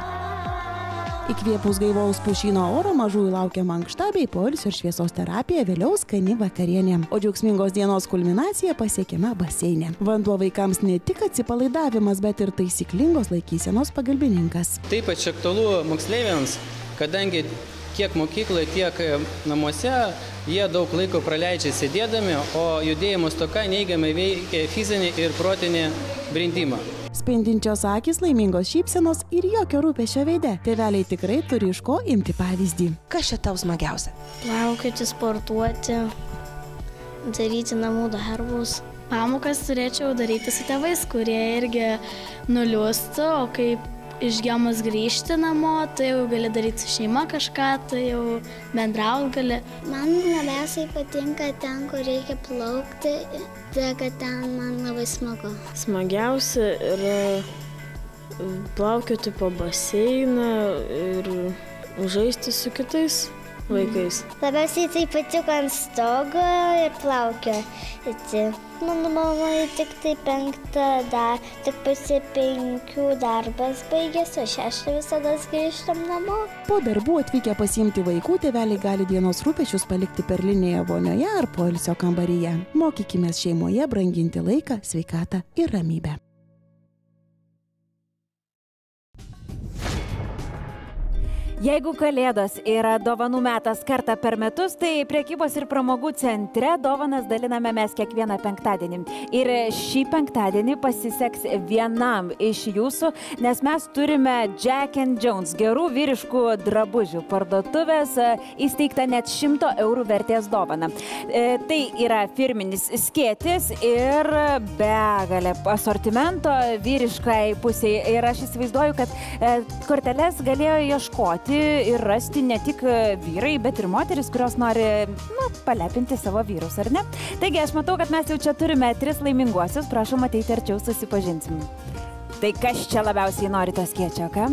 Įkvėpus gaivaus pušyno oro mažųjų laukia mankšta bei poilsio ir šviesos terapija, vėliau skani vakarienė. O džiaugsmingos dienos kulminacija pasiekiama baseine. Vanduo vaikams ne tik atsipalaidavimas, bet ir taisyklingos laikysenos pagalbininkas. Taip pat aktualu moksleiviams, kadangi tiek mokykloje, tiek namuose jie daug laiko praleidžia sėdėdami, o judėjimo stoka neigiamai veikia fizinį ir protinį brendimą. Spindinčios akys, laimingos šypsenos ir jokio rūpesčio veide. Tėveliai tikrai turi iš ko imti pavyzdį. Kas čia tau smagiausia? Plaukioti, sportuoti, daryti namų darbus. Pamokas turėčiau daryti su tėvais, kurie irgi nuliūstų, o kaip išgiamus grįžti namo, tai jau gali daryti su šeima kažką, tai jau bendrauti gali. Man labiausiai patinka ten, kur reikia plaukti, tai kad ten man labai smagu. Smagiausia yra plaukioti po baseiną ir žaisti su kitais vaikais. Labiausiai tai patiko ant stogo ir plaukioti. Mano mamai tik tai 5, tik pusė 5 darbas baigėsi, o 6 visada grįžtam namo. Po darbų atvykę pasiimti vaikų, tėveliai gali dienos rūpesčius palikti perlinėje vonioje ar poilsio kambaryje. Mokykimės šeimoje branginti laiką, sveikatą ir ramybę. Jeigu Kalėdos yra dovanų metas kartą per metus, tai prekybos ir pramogų centre dovanas daliname mes kiekvieną penktadienį. Ir šį penktadienį pasiseks vienam iš jūsų, nes mes turime Jack & Jones gerų vyriškų drabužių parduotuvės, įsteigta net 100 eurų vertės dovana. Tai yra firminis skėtis ir begalė asortimento vyriškai pusiai. Ir aš įsivaizduoju, kad korteles galėjo ieškoti ir rasti ne tik vyrai, bet ir moteris, kurios nori palepinti savo vyrus, ar ne? Taigi aš matau, kad mes jau čia turime 3 laiminguosius, prašom ateiti arčiau, susipažinsim. Tai kas čia labiausiai nori to skėčio, ką?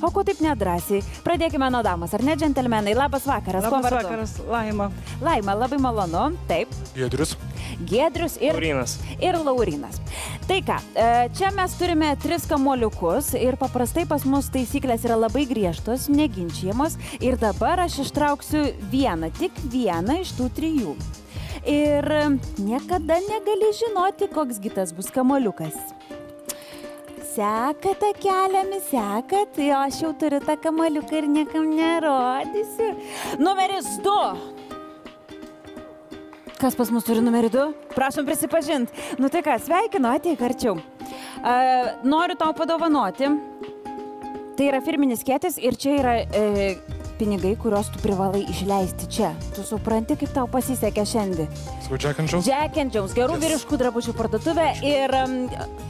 O ko taip nedrąsiai? Pradėkime nuo damos, ar ne, džentelmenai? Labas vakaras, kuo vardu? Labas vakaras, Laima. Laima, labai malonu, taip. Giedrius ir Laurinas. Tai ką, čia mes turime 3 kamuoliukus ir paprastai pas mus taisyklės yra labai griežtos, neginčiamos ir dabar aš ištrauksiu tik vieną iš tų 3. Ir niekada negali žinoti, koks gitas bus kamuoliukas. Sekat keliami, sekat, jo, aš jau turiu tą kamuoliuką ir niekam nerodysiu. Numeris 2. Kas pas mus turi numerį 2? Prašom prisipažinti. Nu tai ką, sveikinu, ateik arčiau. Noriu tau padovanoti. Tai yra firminis skėtis ir čia yra pinigai, kuriuos tu privalai išleisti čia. Tu supranti, kaip tau pasisekė šiandien. Jack & Jones? Jack & Jones, gerų vyriškų drabužių parduotuvė. Ir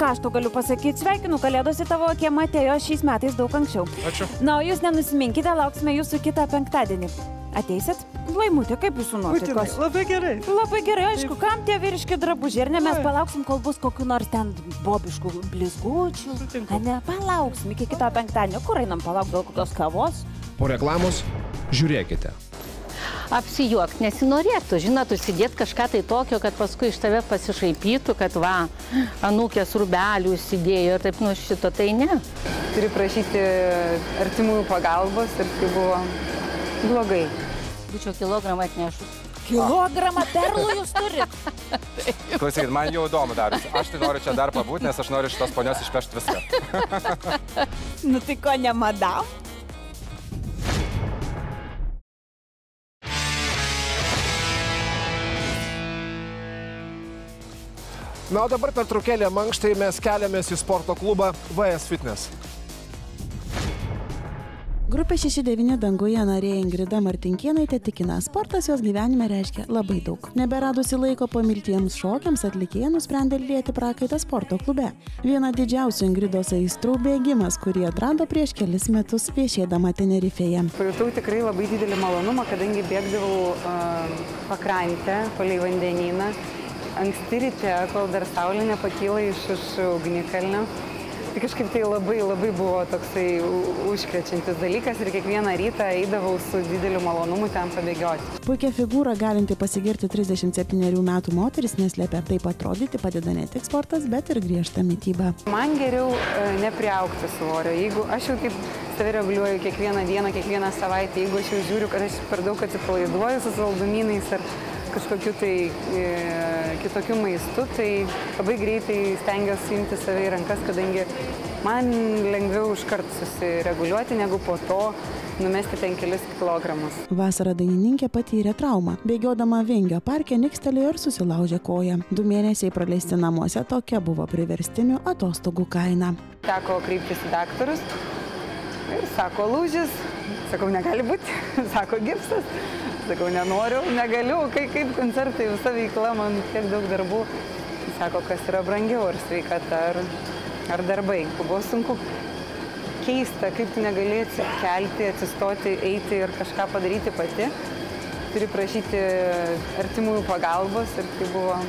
ką aš tau galiu pasakyti, sveikinu, Kalėdos į tavo kiemą atėjo šiais metais daug anksčiau. Ačiū. Na, o jūs nenusiminkite, lauksime jūsų kitą penktadienį. Ateisit? Laimutė, kaip jūsų nuotaikos? Labai gerai. Labai gerai, aišku, kam tie vyriški drabužiai? Ir ne, mes palauksim, kol bus kokių nors ten bobiškų blizgučių. Ne, palauksim iki kito penktadienio. Kur einam palauk, gal kokios kavos? Po reklamos žiūrėkite. Apsijuokt nesinorėtų, žinot, užsidėti kažką tai tokio, kad paskui iš tave pasišaipytų, kad va, anūkės rūbelių įsidėjo ir taip, nu šito tai ne. Turi prašyti artimųjų pagalbos ir tai buvo blogai. Būčiau kilogramą atnešu. Kilogramą perlų jūs turit? Klausykit, man jau įdomu darosi. Aš tai noriu čia dar pabūti, nes aš noriu šitos ponios išpešti viską. Nu tai ko ne madam? Na, o dabar per trukėlę mankštai mes keliamės į sporto klubą VS Fitness. Grupė 69 danguje narė Ingrida Martinkėnaitė tikina, sportas jos gyvenime reiškia labai daug. Neberadusi laiko pamiltiems šokiams, atlikėja nusprendė lieti prakaitą sporto klube. Viena didžiausių Ingridos aistrų bėgimas, kurį atrado prieš kelis metus viešėdama Tenerifėje. Pajutau tikrai labai didelį malonumą, kadangi bėgdavau pakrantę, palei vandenyną. Anksti ryte, kol dar saulė nepakyla iš ugnikalnio. Tai kažkaip tai labai buvo toksai užkrečiantis dalykas ir kiekvieną rytą eidavau su dideliu malonumu ten pabėgioti. Puikia figūra galinti pasigirti 37 metų moteris neslėpia. Taip atrodyti padeda ne tik sportas, bet ir griežta mityba. Man geriau nepriaugti svorio. Jeigu aš jau taip save reguliuoju kiekvieną dieną, kiekvieną savaitę, jeigu aš jau žiūriu, kad aš per daug atsipalaiduoju su saldumynais ar kažkokiu tai kitokiu maistu, tai labai greitai stengiuosi imti save į rankas, kadangi man lengviau iškart susireguliuoti, negu po to numesti ten kelis kilogramus. Vasarą dainininkė patyrė traumą. Bėgiodama Vingio parke nikstelėjo ir susilaužė koją. 2 mėnesiai praleisti namuose, tokia buvo priverstinių atostogų kaina. Teko kreiptis į daktarus ir sako lūžis, sakau negali būti, sako gipsas. Sakau, nenoriu, negaliu, kaip koncertai, visa veikla, man tiek daug darbų. Sako, kas yra brangiau, ar sveikata, ar darbai. Buvo sunku, keista, kaip tu negali atsikelti, atsistoti, eiti ir kažką padaryti pati. Turi prašyti artimųjų pagalbos ir tai buvo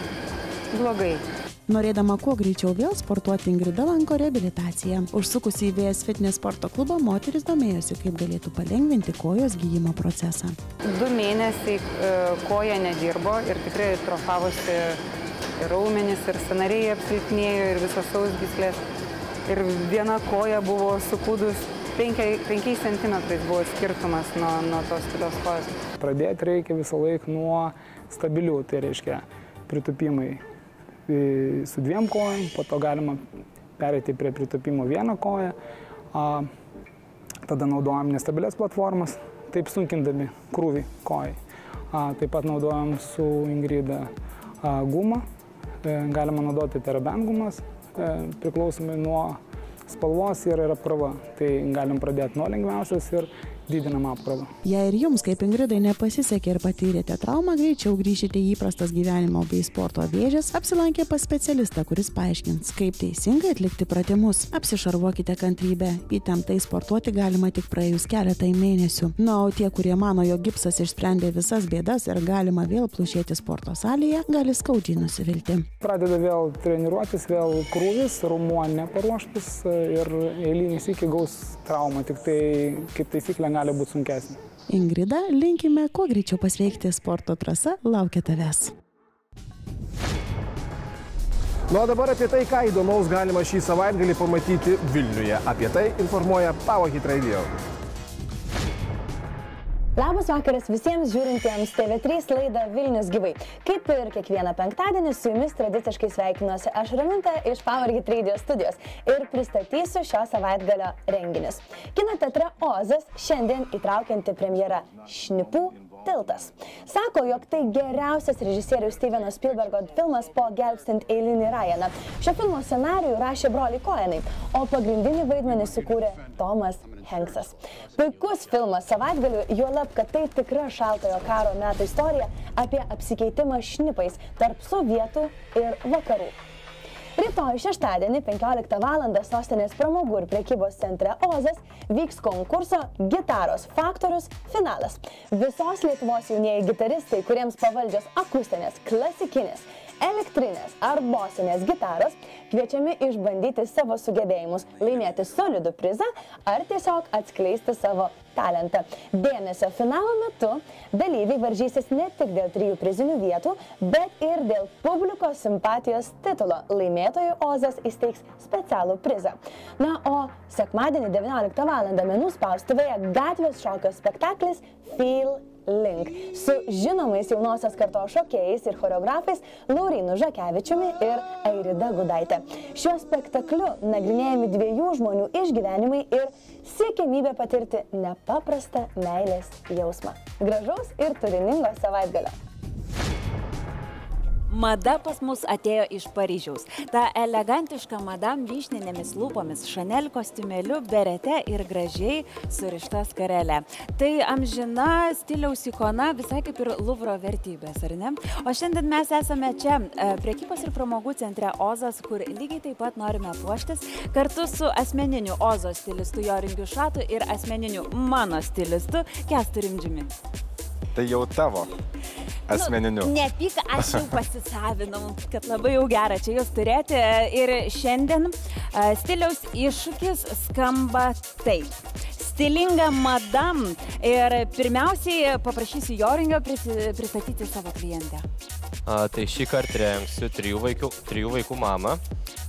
blogai. Norėdama kuo greičiau vėl sportuoti, Ingrida lanko reabilitaciją. Užsukusi į VS Fitness sporto klubą, moteris domėjosi, kaip galėtų palengvinti kojos gydymo procesą. 2 mėnesiai koja nedirbo ir tikrai atrofavosi ir raumenys, ir sąnariai apsilpnėjo, ir visos sausgyslės. Ir viena koja buvo sukūdus 5 centimetrais buvo skirtumas nuo tos kitos kojos. Pradėti reikia visą laiką nuo stabilių, tai reiškia pritupimai su 2 kojom, po to galima pereiti prie pritupimo 1 koją, tada naudojam nestabilias platformas, taip sunkindami krūvį kojai. Taip pat naudojam su Ingrida gumą, galima naudoti Teraben gumas, priklausomai nuo spalvos ir apkrova. Tai galim pradėti nuo lengviausios ir didinam apkrovą. Jei ir jums, kaip Ingridai, nepasisekė ir patyrėte traumą, greičiau grįžite į įprastas gyvenimo bei sporto vėžes, apsilankę pas specialistą, kuris paaiškins, kaip teisingai atlikti pratimus. Apsišarvuokite kantrybę, įtemptai sportuoti galima tik praėjus keletą mėnesių. Na, o tie, kurie mano, jog gipsas išsprendė visas bėdas ir galima vėl plušėti sporto salėje, gali skaudžiai nusivilti. Pradeda vėl treniruotis, vėl krūvis, raumuo neparuoštas ir eilinis iki gaus traumą, tik tai kaip taisyklė gali būti sunkesnė. Ingrida, linkime kuo greičiau pasveikti, sporto trasa laukia tavęs. Na, o dabar apie tai, ką įdomaus galima šį savaitgalį pamatyti Vilniuje. Apie tai informuoja Power Hit Radio. Labas vakaras visiems žiūrintiems TV3 laidą Vilnius gyvai. Kaip ir kiekvieną penktadienį su jumis tradiciškai sveikinuosi aš Raminta iš Power Hit Radio studijos ir pristatysiu šio savaitgalio renginius. Kino teatre Ozas šiandien įtraukianti premjera Šnipų tiltas. Sako, jog tai geriausias režisieriaus Steveno Spielbergo filmas po Gelbstint eilinį Ryaną. Šio filmo scenarijų rašė broliai Coenai, o pagrindinį vaidmenį sukūrė Tomas Hanksas. Puikus filmas savaitgaliu, juolab, kad tai tikra šaltojo karo metų istorija apie apsikeitimą šnipais tarp sovietų ir vakarų. Rytoj šeštadienį 15 val. Sostinės pramogų ir prekybos centre Ozas vyks konkurso Gitaros faktorius finalas. Visos Lietuvos jaunieji gitaristai, kuriems pavaldžios akustinės, klasikinės, elektrinės ar bosinės gitaros, kviečiami išbandyti savo sugebėjimus, laimėti solidų prizą ar tiesiog atskleisti savo talentą. Dėmesio finalo metu dalyviai varžysis ne tik dėl 3 prizinių vietų, bet ir dėl publikos simpatijos titulo. Laimėtojų Ozas įsteigs specialų prizą. Na, o sekmadienį 19 val. Menų spaustuvėje gatvės šokio spektaklis Feel Link su žinomais jaunosios kartos šokėjais ir choreografais Laurynu Žakevičiumi ir Airida Gudaitė. Šiuo spektakliu nagrinėjami 2 žmonių išgyvenimai ir siekiamybė patirti nepaprastą meilės jausmą. Gražaus ir turiningo savaitgalio. Mada pas mus atėjo iš Paryžiaus. Ta elegantiška madam vyšninėmis lūpomis, Chanel kostiumėliu, berete ir gražiai surišta skarelė. Tai amžina stiliaus ikona, visai kaip ir Luvro vertybės, ar ne? O šiandien mes esame čia, prekybos ir pramogų centre Ozas, kur lygiai taip pat norime puoštis kartu su asmeniniu Ozo stilistu Joringiu Šatu ir asmeniniu mano stilistu Kęstu Rimdžiumi. Tai jau tavo asmeniniu. Nepyk, aš jau pasisavinau, kad labai jau gera čia jūs turėti. Ir šiandien stiliaus iššūkis skamba taip. Stilinga madam. Ir pirmiausiai paprašysiu Joringio pristatyti savo klientę. Tai šį kartą rengsiu trijų vaikų mamą,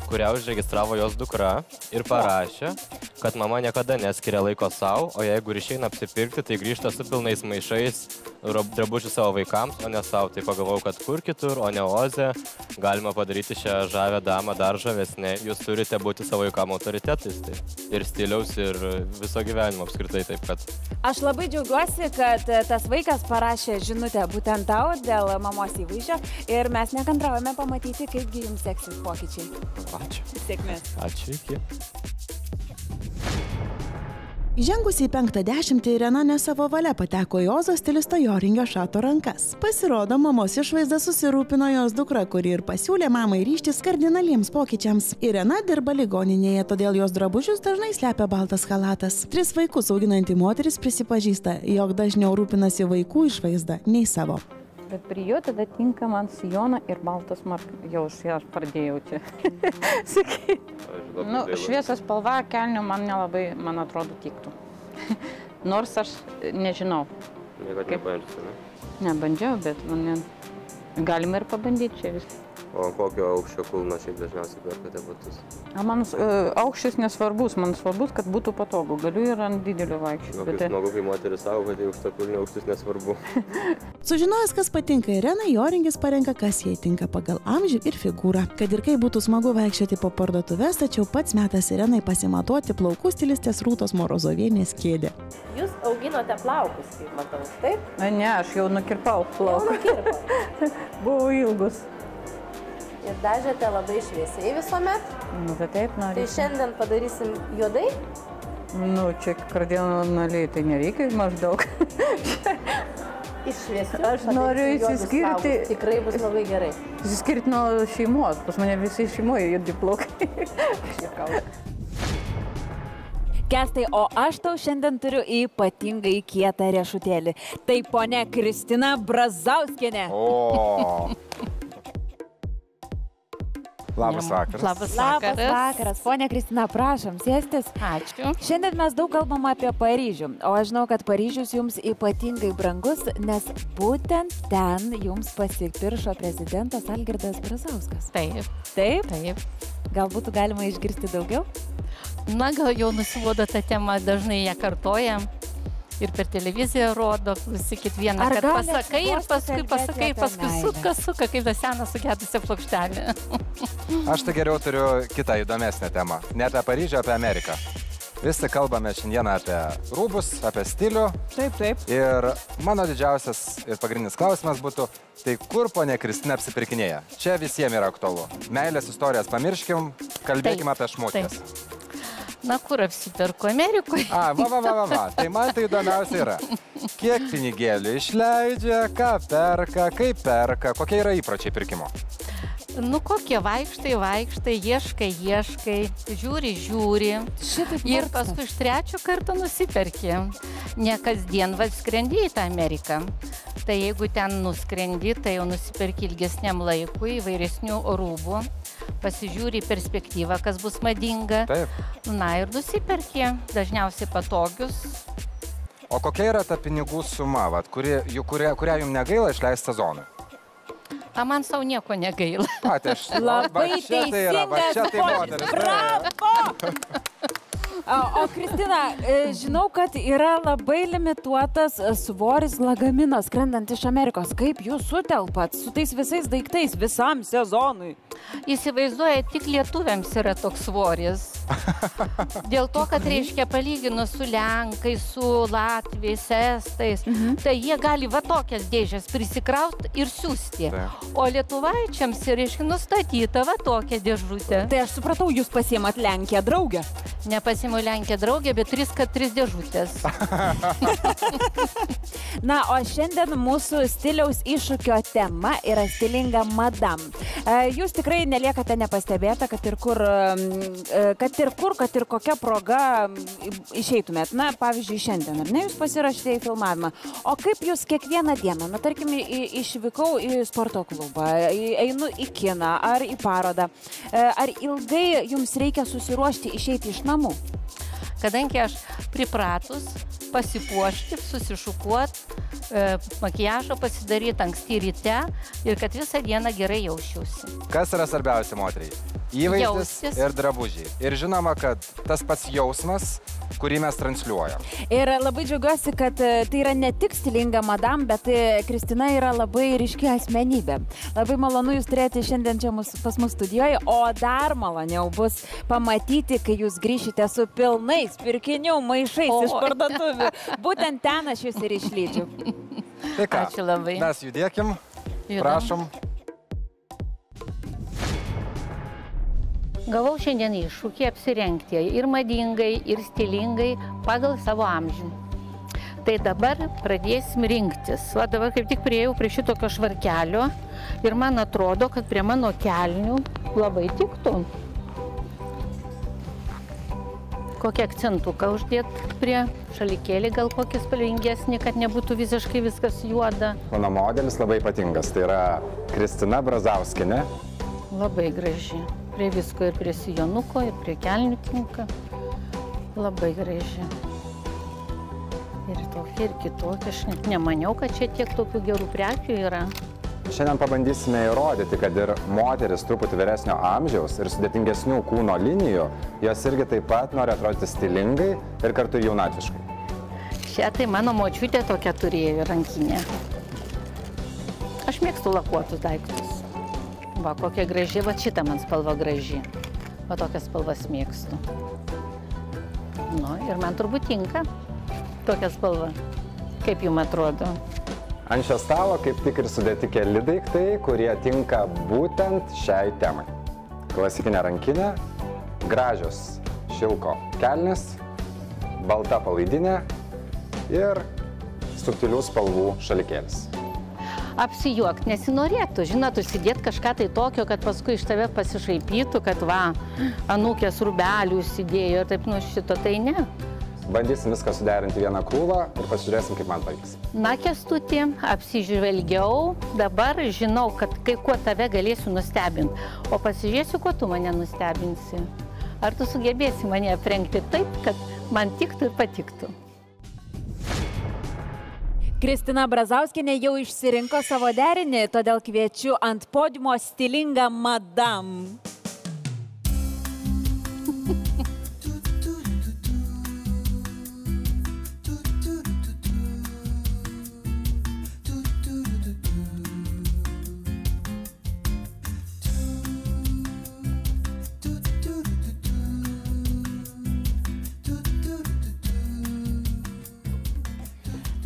kurią užregistravo jos dukra ir parašė, kad mama niekada neskiria laiko savo, o jeigu ir išeina apsipirkti, tai grįžta su pilnais maišais drabužių savo vaikams, o ne savo. Tai pagalvojau, kad kur kitur, o ne Oze, galima padaryti šią žavę damą dar žavesnę. Jūs turite būti savo vaikam autoritetais. Tai. Ir stiliaus, ir viso gyvenimo apskritai taip, kad... Aš labai džiaugiuosi, kad tas vaikas parašė žinutę būtent tau dėl mamos įvaizdžio ir mes nekantraujame pamatyti, kaipgi jums seksis pokyčiai. Ačiū. Sėkmės. Ačiū, iki. Įžengusi į 50-į, Irena ne savo valia pateko į Ozo stilisto Joringio Šato rankas. Pasirodo, mamos išvaizda susirūpino jos dukra, kuri ir pasiūlė mamai ryžtis kardinaliems pokyčiams. Irena dirba ligoninėje, todėl jos drabužius dažnai slepia baltas chalatas. 3 vaikus auginanti moteris prisipažįsta, jog dažniau rūpinasi vaikų išvaizda nei savo. Bet prie jo tada tinka man sijoną ir baltas markas. Jau aš pradėjau čia sakyti. Šviesas spalva kelnių man nelabai, man atrodo, tiktų. Nors aš nežinau. Niekad nebandžiau, ne? Nebandžiau, bet man galima ir pabandyti čia viską. O kokio aukščio kulno šiaip dažniausiai perkate batus? Man aukščius nesvarbus, man svarbus, kad būtų patogu. Galiu ir ant didelio vaikščių. Kaip smagu, kai moteris savo, kad į aukštą kulnį aukštus nesvarbu. Sužinojęs, kas patinka Irenai, Joringis parenka, kas jai tinka pagal amžių ir figūrą. Kad ir kaip būtų smagu vaikščioti po parduotuves, tačiau pats metas Irenai pasimatuoti plaukų stilistės Rūtos Morozovienės kėdę. Jūs auginote plaukus, kaip matau, taip? Ne, aš jau nukirpau plaukus. Buvo ilgus. Ir dažėte labai šviesiai visuomet. Tai taip, noriu. Tai šiandien padarysim juodai? Čia kardinaliai tai nereikia maždaug. Iš šviesių aš noriu išsiskirti. Tikrai bus labai gerai. Išsiskirti nuo šeimos. Pas mane visi šeimoje juodi plaukai. Kestai, o aš tau šiandien turiu ypatingai kietą riešutėlį. Tai ponia Kristina Brazauskienė. Labas vakaras. Labas vakaras. Ponia Kristina, prašom, sėstis. Ačiū. Šiandien mes daug kalbam apie Paryžių, o aš žinau, kad Paryžius jums ypatingai brangus, nes būtent ten jums pasipiršo prezidentas Algirdas Brazauskas. Taip. Taip? Taip. Gal būtų galima išgirsti daugiau? Na, gal jau nusibodo tą temą, dažnai ją kartojam. Ir per televiziją rodo, visi kiekvieną, kad pasakai ir paskui suka, kaip tas senas sugedusią plokštelę. Aš tai geriau turiu kitą įdomesnę temą. Ne apie Paryžių, apie Ameriką. Visi kalbame šiandieną apie rūbus, apie stilių. Taip, taip. Ir mano didžiausias ir pagrindinis klausimas būtų, tai kur ponia Kristina apsipirkinėja? Čia visiems yra aktualu. Meilės istorijas pamirškim, kalbėkim apie šmutkes. Na, kur apsiperku Amerikoje? Va. Tai man tai įdomiausia yra. Kiek pinigėlių išleidžia, ką perka, kaip perka, kokie yra įpročiai pirkimo? Nu, kokie vaikštai, ieškai, žiūri. Ir paskui iš 3 karto nusiperki. Ne kasdien skrendi į tą Ameriką. Tai jeigu ten nuskrendi, tai jau nusiperki ilgesniam laikui, įvairesnių rūbų. Pasižiūri perspektyvą, kas bus madinga. Taip. Na ir nusiperki, dažniausiai patogius. O kokia yra ta pinigų suma, kurią jums negaila išleisti sezonui? Man savo nieko negaila. Labai teisingas požiūris. Bravo! O Kristina, žinau, kad yra labai limituotas svoris lagamino skrendant iš Amerikos. Kaip jūs sutelpat su tais visais daiktais visam sezonui? Įsivaizduoja, tik lietuviams yra toks svoris. Dėl to, kad reiškia palyginus su lenkais, su latviais, estais, tai jie gali va tokias dėžės prisikrauti ir siūsti. O lietuvaičiams reiškia nustatyta va tokia dėžutė. Tai aš supratau, jūs pasiimat Lenkiją draugę. Nepasiimu Lenkiją draugę, bet 3x3 dėžutės. Na, o šiandien mūsų stiliaus iššūkio tema yra stilinga madam. Jūs tikrai neliekate nepastebėta, kad ir kokia proga išeitumėt. Na, pavyzdžiui, šiandien, ar ne, jūs pasirašėte į filmavimą. O kaip jūs kiekvieną dieną, na, tarkim, išvykau į sporto klubą, einu į kiną ar į parodą. Ar ilgai jums reikia susiruošti išeiti iš namų? Kadangi aš pripratus pasipuošti, susišukuoti, makiažą pasidaryti anksti ryte ir kad visą dieną gerai jausčiausi. Kas yra svarbiausia moteriai? Įvaizdis ir drabužiai. Ir žinoma, kad tas pats jausmas, kurį mes transliuojam. Ir labai džiaugiuosi, kad tai yra ne tik stilinga madam, bet Kristina yra labai ryški asmenybė. Labai malonu jūs turėti šiandien čia pas mus studijoje, o dar maloniau bus pamatyti, kai jūs grįšite su pilnais pirkinių maišais iš parduotuvių. Būtent ten aš jūs ir išlydžiu. Tai ką, ačiū labai. Mes judėkim, prašom. Gavau šiandien iššūkį apsirengti ir madingai, ir stilingai pagal savo amžių. Tai dabar pradėsim rinktis. Va dabar kaip tik priėjau prie šitokio švarkelio ir man atrodo, kad prie mano kelnių labai tiktų. Kokį akcentuką uždėti prie šalikėlį, gal kokį spalvingesnį, kad nebūtų visiškai viskas juoda. Mano modelis labai ypatingas, tai yra Kristina Brazauskienė. Labai graži. Prie visko ir prie sijonuko, ir prie kelnių tinka. Labai graži. Ir tokia, ir kitokia. Aš net nemaniau, kad čia tiek tokių gerų prekių yra. Šiandien pabandysime įrodyti, kad ir moteris truputį vyresnio amžiaus ir sudėtingesnių kūno linijų, jos irgi taip pat nori atrodyti stilingai ir kartu jaunatviškai. Šią tai mano močiutė tokia turėjo rankinė. Aš mėgstu lakuotus daiktus. Va, kokia graži, va šitą man spalva graži. Va, tokias spalvas mėgstu. Nu, ir man turbūt tinka tokia spalva. Kaip jums atrodo? Ant šio stalo kaip tik ir sudėti keli daiktai, kurie tinka būtent šiai temai. Klasikinė rankinė, gražios šilko kelnės, balta palaidinė ir subtilių spalvų šalikėlis. Apsijuokti nesinorėtų, žinot, užsidėti kažką tai tokio, kad paskui iš tave pasišaipytų, kad va, anūkės rūbelių užsidėjo ir taip, nu šito tai ne. Bandysim viską suderinti vieną krūvą ir pasižiūrėsim, kaip man pavyks. Na, Kęstuti, apsižvelgiau, dabar žinau, kad kai kuo tave galėsiu nustebinti, o pasižiūrėsiu, kuo tu mane nustebinsi. Ar tu sugebėsi mane aprengti taip, kad man tiktų ir patiktų? Kristina Brazauskienė jau išsirinko savo derinį, todėl kviečiu ant podiumo stilingą madam.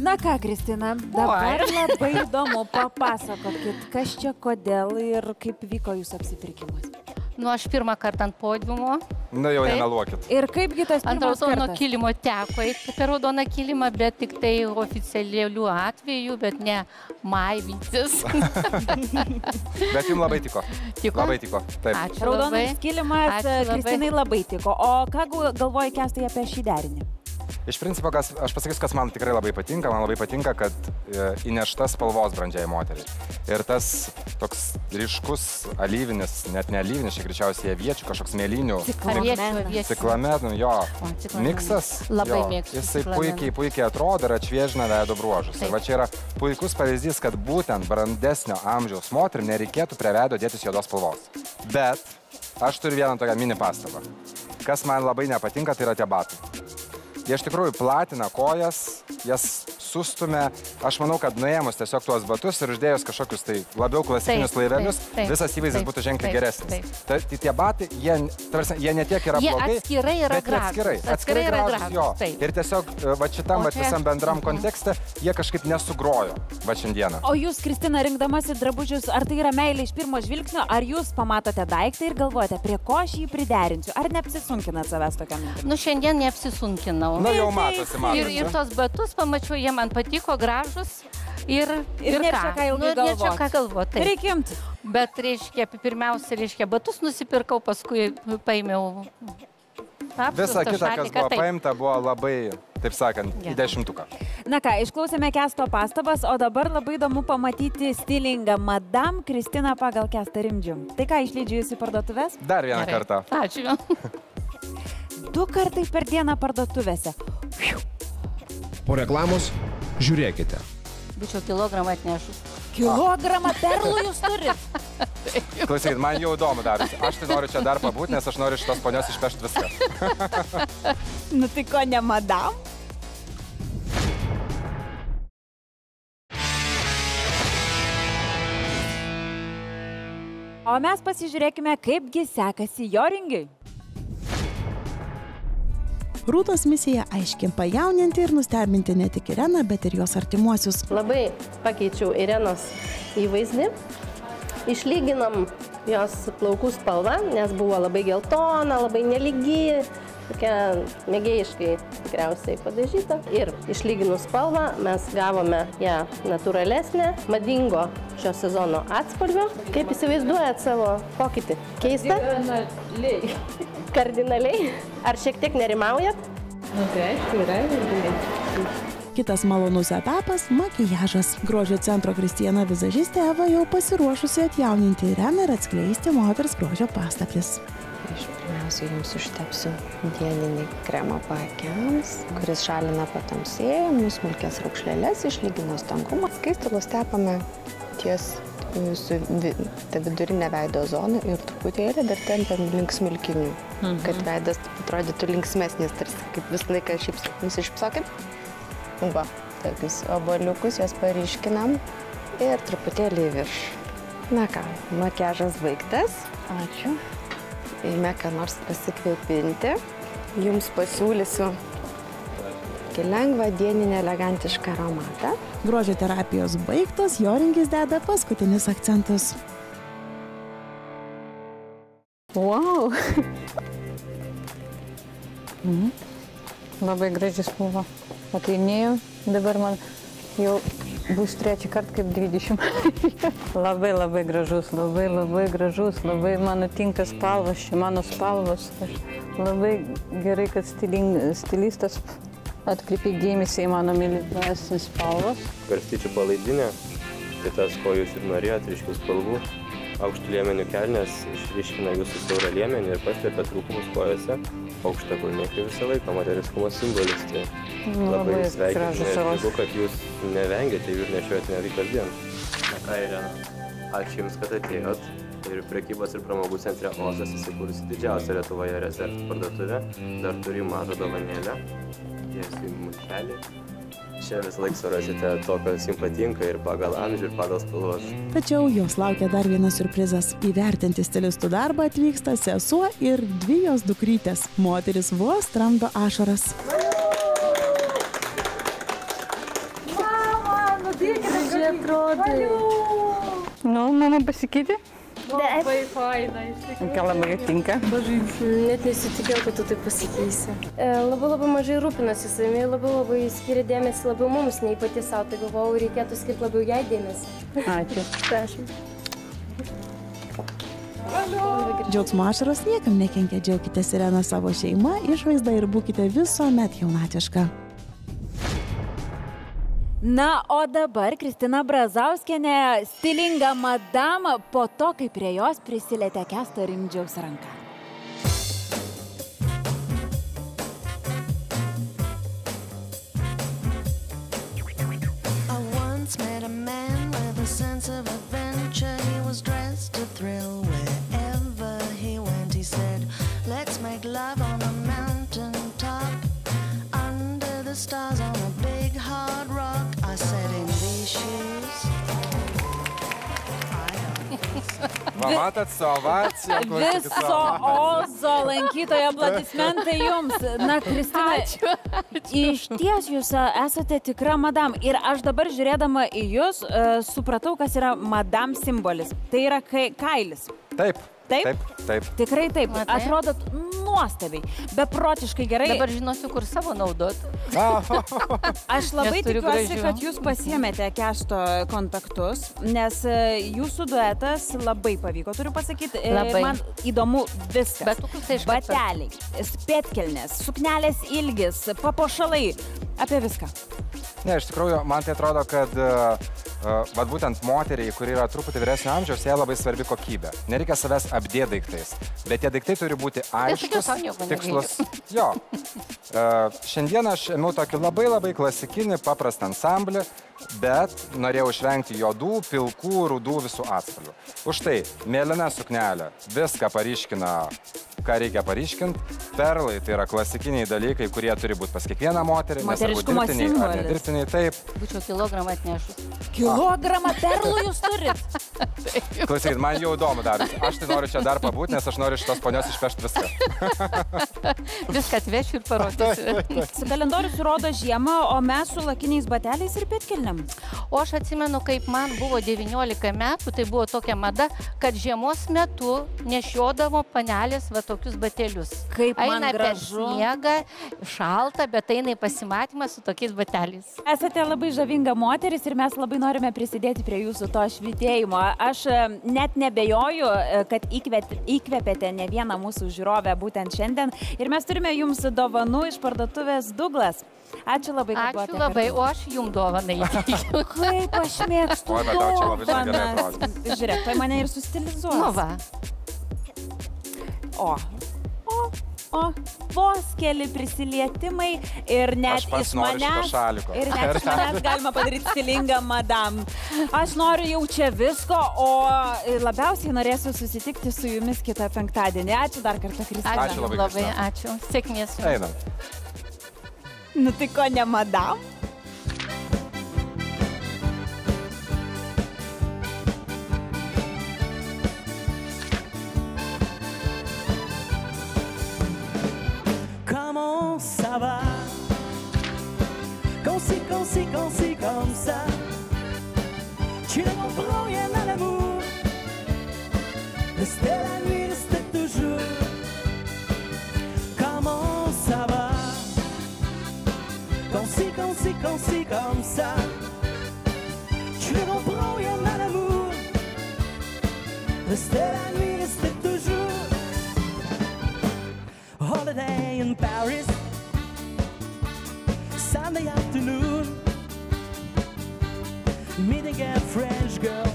Na ką, Kristina, dabar labai įdomu, papasakokit, kas čia, kodėl ir kaip vyko jūsų apsipirkimas. Nu, aš pirmą kartą ant podiumo. Na, jau nemeluokit. Ir kaipgi tas pirmas kartas? Ant raudono kilimo teko eiti per raudoną kilimą, bet tik tai oficialių atvejų, bet ne maivytis. Bet jums labai tiko. Tiko? Labai tiko, taip. Ačiū labai. Raudonas kilimas Kristinai labai tiko. O ką galvoji, Kęstai, apie šį derinį? Iš principo, aš pasakysiu, kas man tikrai labai patinka. Man labai patinka, kad įnešta spalvos brandžiai moteriai. Ir tas toks ryškus alyvinis, net ne alyvinis, čia greičiausiai aviečių, kažkoks mėlynių. Ciklamenų, jo. Miksas. Labai mėgstu. Jisai puikiai atrodo ir atšviežina veido bruožus. Ir va čia yra puikus pavyzdys, kad būtent brandesnio amžiaus moterim nereikėtų prie veido dėtis juodos spalvos. Bet aš turiu vieną tokią mini pastabą. Kas man labai nepatinka, tai yra tie batai. Jie iš tikrųjų platina kojas, jas sustumia. Aš manau, kad nuėmus tiesiog tuos batus ir uždėjus kažkokius tai labiau klasikinius laivelius, visas įvaizdis būtų ženkliai geresnis. Tai tie batai, jie netiek yra blogai, atskirai yra gražūs. Atskirai gražūs, jo. Ir tiesiog va šitam visam bendram kontekste jie kažkaip nesugrojo va šiandieną. O jūs, Kristina, rinkdamasi drabužius, ar tai yra meilė iš pirmo žvilgsnio, ar jūs pamatote daiktą ir galvojate, prie ko aš jį priderinsiu? Ar neapsisunkinat savęs tokiam mintim? Nu, šiandien neapsisunkinau. Na, jau matosi. Ir tos batus pamačiau, jie man patiko, gražus. Ir nėra ką ilgai galvoti. Nėra ką galvoti. Reikia imti. Bet, reiškia, pirmiausia, batus nusipirkau, paskui paėmiau. Visa kita, kas buvo paimta, buvo labai, taip sakant, į 10-tuką. Na ką, išklausėme Kesto pastabas, o dabar labai įdomu pamatyti stilingą Madame Kristiną pagal Kestą Rimdžių. Tai ką, išleidžiu jūs į parduotuvės? Dar vieną kartą. Ačiū. 2 kartai per dieną parduotuvėse. Po reklamos žiūrėkite. Būčiau kilogramą atnešus. Kilogramą perlų jūs turit? Klausykit, man jau įdomu darosi. Aš tai noriu čia dar pabūti, nes aš noriu šitos ponios išpešti viską. Nu tai ko ne Madame? O mes pasižiūrėkime, kaipgi sekasi Joringiui. Rūtos misija aiškiai pajauninti ir nustebinti ne tik Ireną, bet ir jos artimuosius. Labai pakeičiau Irenos įvaizdį. Išlyginam jos plaukų spalvą, nes buvo labai geltona, labai nelygi, tokia mėgėjiškai tikriausiai padažyta. Ir išlyginus spalvą mes gavome ją natūralesnę, madingo šio sezono atspalvio. Kaip įsivaizduojat savo pokytį? Keista? Kardinaliai. Ar šiek tiek nerimaujat? Tai yra. Kitas malonus etapas – makiažas. Grožio centro Kristina vizažistė Eva jau pasiruošusi atjauninti Ireną ir atskleisti moters grožio paslaptis. Aš pirmiausia jums užtepsiu dieninį kremą paakiams, kuris šalina patamsėjimus, smulkias raukšlėles, išlygina stankumą. Skaistalus tepame ties su vidurinė veido zona ir truputėlį dar tempiam link smilkinių, kad veidas atrodytų linksmesnis, tarsi kaip visą laiką nusišypsokit. Va, tokius oboliukus jos paryškinam ir truputėlį į viršų. Na ką, makiažas baigtas. Ačiū. Eime ką nors pasikvėpinti. Jums pasiūlysiu lengvą dieninį elegantišką aromatą. Grožio terapijos baigtos, Joringis deda paskutinius akcentus. Wow! Labai graži spalva. Ateinėjau, dabar man jau bus 3 kartą kaip 20. Labai gražus, labai gražus, labai man tinka spalvas, čia mano spalvas. Labai gerai, kad stilistas atkreipė dėmesį į mano mylimiausias spalvas. Garstyčių palaidinė, tai tas, ko jūs ir norėjot, ryškių spalvų. Aukštų liemenių kelnės išryškina jūsų siaurą liemenį ir paslėpia trūkumus kojose. Aukšta kulniai kaip visą laiką materiškumo simbolis. Tai labai sveikinu ir džiugu, kad jūs nevengiate jų ir nešiojate netgi kasdien. Na ką, Irena, ačiū Jums, kad atėjot. Ir prekybos ir pramogų centre Ozas įsikūrusi didžiausia Lietuvoje Rezerv parduotuvė. Dar turi mažą dovanėlę. Tiesiai multelį. Čia visą laiką surasite to, kas jums patinka ir pagal amžių ir pagal spalvas. Tačiau jos laukia dar vienas siurprizas. Įvertinti stilistų darbą atvyksta sesuo ir 2 jos dukrytės. Moteris vos tramdo ašaras. Mama, nudėkite, kaip atrodai. Nu, mama pasikeitė? Labai faina, iš tikrųjų. Ką labai tinka? Net nesitikėjau, kad tu taip pasakysi. Labai mažai rūpinosi savimi, labai skiria dėmesį labiau mums, nei pati savo. Tai galvojau, reikėtų skirti labiau jai dėmesį. Ačiū. Prašom. Džiaugsmo ašaros niekam nekenkia, džiaukitės Irena savo šeima, išvaizda ir būkite visuomet jaunatiška. Na, o dabar Kristina Brazauskienė stilinga Madame po to, kai prie jos prisilietė Kesto Rimdžiaus ranka. I once met a man with a sense of adventure. He was dressed to thrill wherever he went. He said, let's make love on a mountain top, under the stars on a big hard rock. Va, matot, su ovacija. Viso Ozo lankytojo aplodismentai jums. Na, Kristina, iš ties jūs esate tikra madam. Ir aš dabar žiūrėdama į jūs supratau, kas yra madam simbolis. Tai yra kailis. Taip. Taip? Taip. Tikrai taip. Atrodot nuostabiai, beprotiškai gerai. Dabar žinosiu, kur savo naudot. Aš labai tikiuosi, kad jūs pasiėmėte Kešto kontaktus, nes jūsų duetas labai pavyko, turiu pasakyti. Labai. Man įdomu viskas. Betukus tai iš karto. Bateliai, spėtkelnės, suknelės ilgis, papuošalai, apie viską. Ne, iš tikrųjų, man tai atrodo, kad vat būtent moteriai, kuri yra truputį vyresnio amžiaus, jai labai svarbi kokybė. Nereikia savęs apdėti daiktais, bet tie daiktai turi būti aiškus, tikslus. Jo. Šiandien aš ėmiau tokį labai klasikinį, paprastą ansamblį, bet norėjau išvengti juodų, pilkų, rudų visų atspalvių. Už tai mėlyna suknelė viską paryškina, ką reikia paryškinti. Perlai tai yra klasikiniai dalykai, kurie turi būti pas kiekvieną moterį, nesvarbu dirbtiniai ar nedirbtiniai, taip. Būčiau kilogramą atnešus. Kilogramą perlų jūs turit? Klausykit, man jau įdomu dar. Aš tai noriu čia dar pabūti, nes aš noriu šitos ponios išpešti viską. Viską atvešiu ir parodysiu. Kalendorius rodo žiemą, o mes su lakiniais bateliais ir pėtkelnėm. O aš atsimenu, kaip man buvo 19 metų, tai buvo tokia mada, kad žiemos metu nešiodavo panelės va tokius batelius. Kaip man eina gražu. Per sniegą, šalta, bet eina į pasimatymą su tokiais bateliais. Esate labai žavinga moteris ir mes labai norime prisidėti prie jūsų to švytėjimo. Aš net nebejoju, kad įkvėpėte ne vieną mūsų žiūrovę būtent šiandien. Ir mes turime jums dovanų iš parduotuvės Douglas. Ačiū labai, kad buvote. Ačiū labai, o aš jums dovanai. Kaip aš mėgstu dovanas. Žiūrėk, tai mane ir sustilizuos. Nu va. O, vos keli prisilietimai ir net iš manęs galima padaryti stilingą madam. Aš noriu jau čia visko, o labiausiai norėsiu susitikti su jumis kitą penktadienį. Ačiū dar kartą, Kristina. Ačiū labai, Kristina. Ačiū. Sėkmės. Einam. Nu tai ko ne madam? Comment ça va? Comme ça. Tu ne comprends rien à l'amour. Rester la nuit, rester toujours. Comment ça va? Comme ça. Tu ne comprends rien à l'amour. Rester la nuit, rester toujours. Holiday in Paris, Sunday afternoon, meeting a French girl,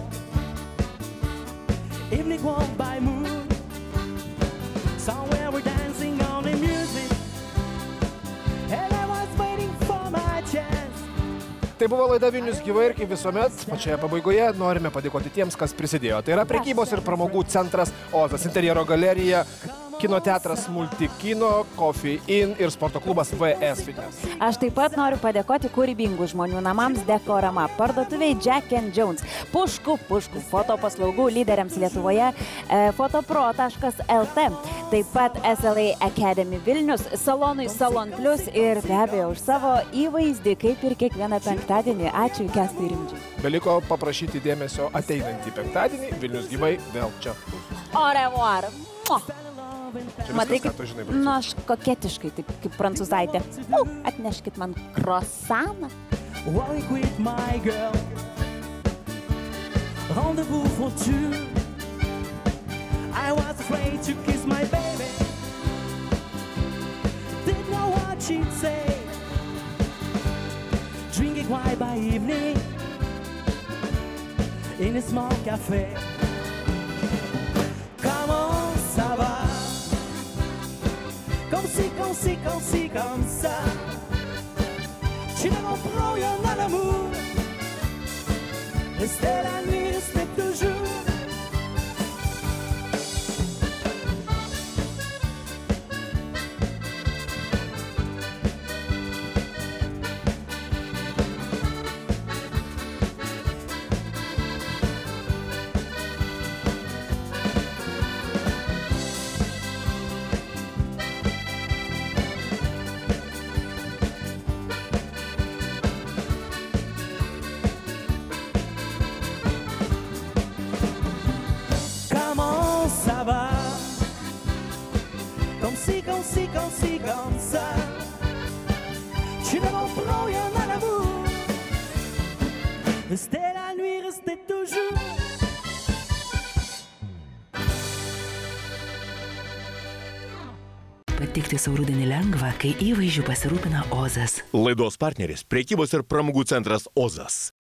evening walk by moon, somewhere we're dancing on the music, and I was waiting for my chance. Tai buvo laida Vilnius gyvai ir kaip visuomet, pačioje pabaigoje norime padėkoti tiems, kas prisidėjo. Tai yra prekybos ir pramogų centras Ozas, interjero galerija, kino teatras Multikino, Coffee Inn ir sporto klubas VS Fitness. Aš taip pat noriu padėkoti kūrybingų žmonių namams Dekorama, parduotuviai Jack & Jones, Puškų, fotopaslaugų lyderiams Lietuvoje, fotopro.lt, taip pat SLA Academy Vilnius, salonui Salon Plus ir be abejo už savo įvaizdį, kaip ir kiekvieną penktadienį. Ačiū Kęstui Rimdžiui. Beliko paprašyti dėmesio ateinantį penktadienį. Vilnius gyvai vėl čia. Au revoir. Matai, kaip, nu aš koketiškai, taip kaip prancūzaitė. Atneškit man croissaną. Walk with my girl, rendezvous for two. I was afraid to kiss my baby, didn't know what she'd say. Drinking wine by evening in a small cafe. Comment ça va? Comme ça. Tu ne comprends rien à l'amour. Rester la nuit, rester toujours. aussi comme ça. Tu ne m'en prends rien à l'amour. Rester la nuit, rester toujours. Patikti sau rudenį lengva, kai įvaizdžių pasirūpina Ozas. Laidos partneris – prekybos ir pramogų centras Ozas.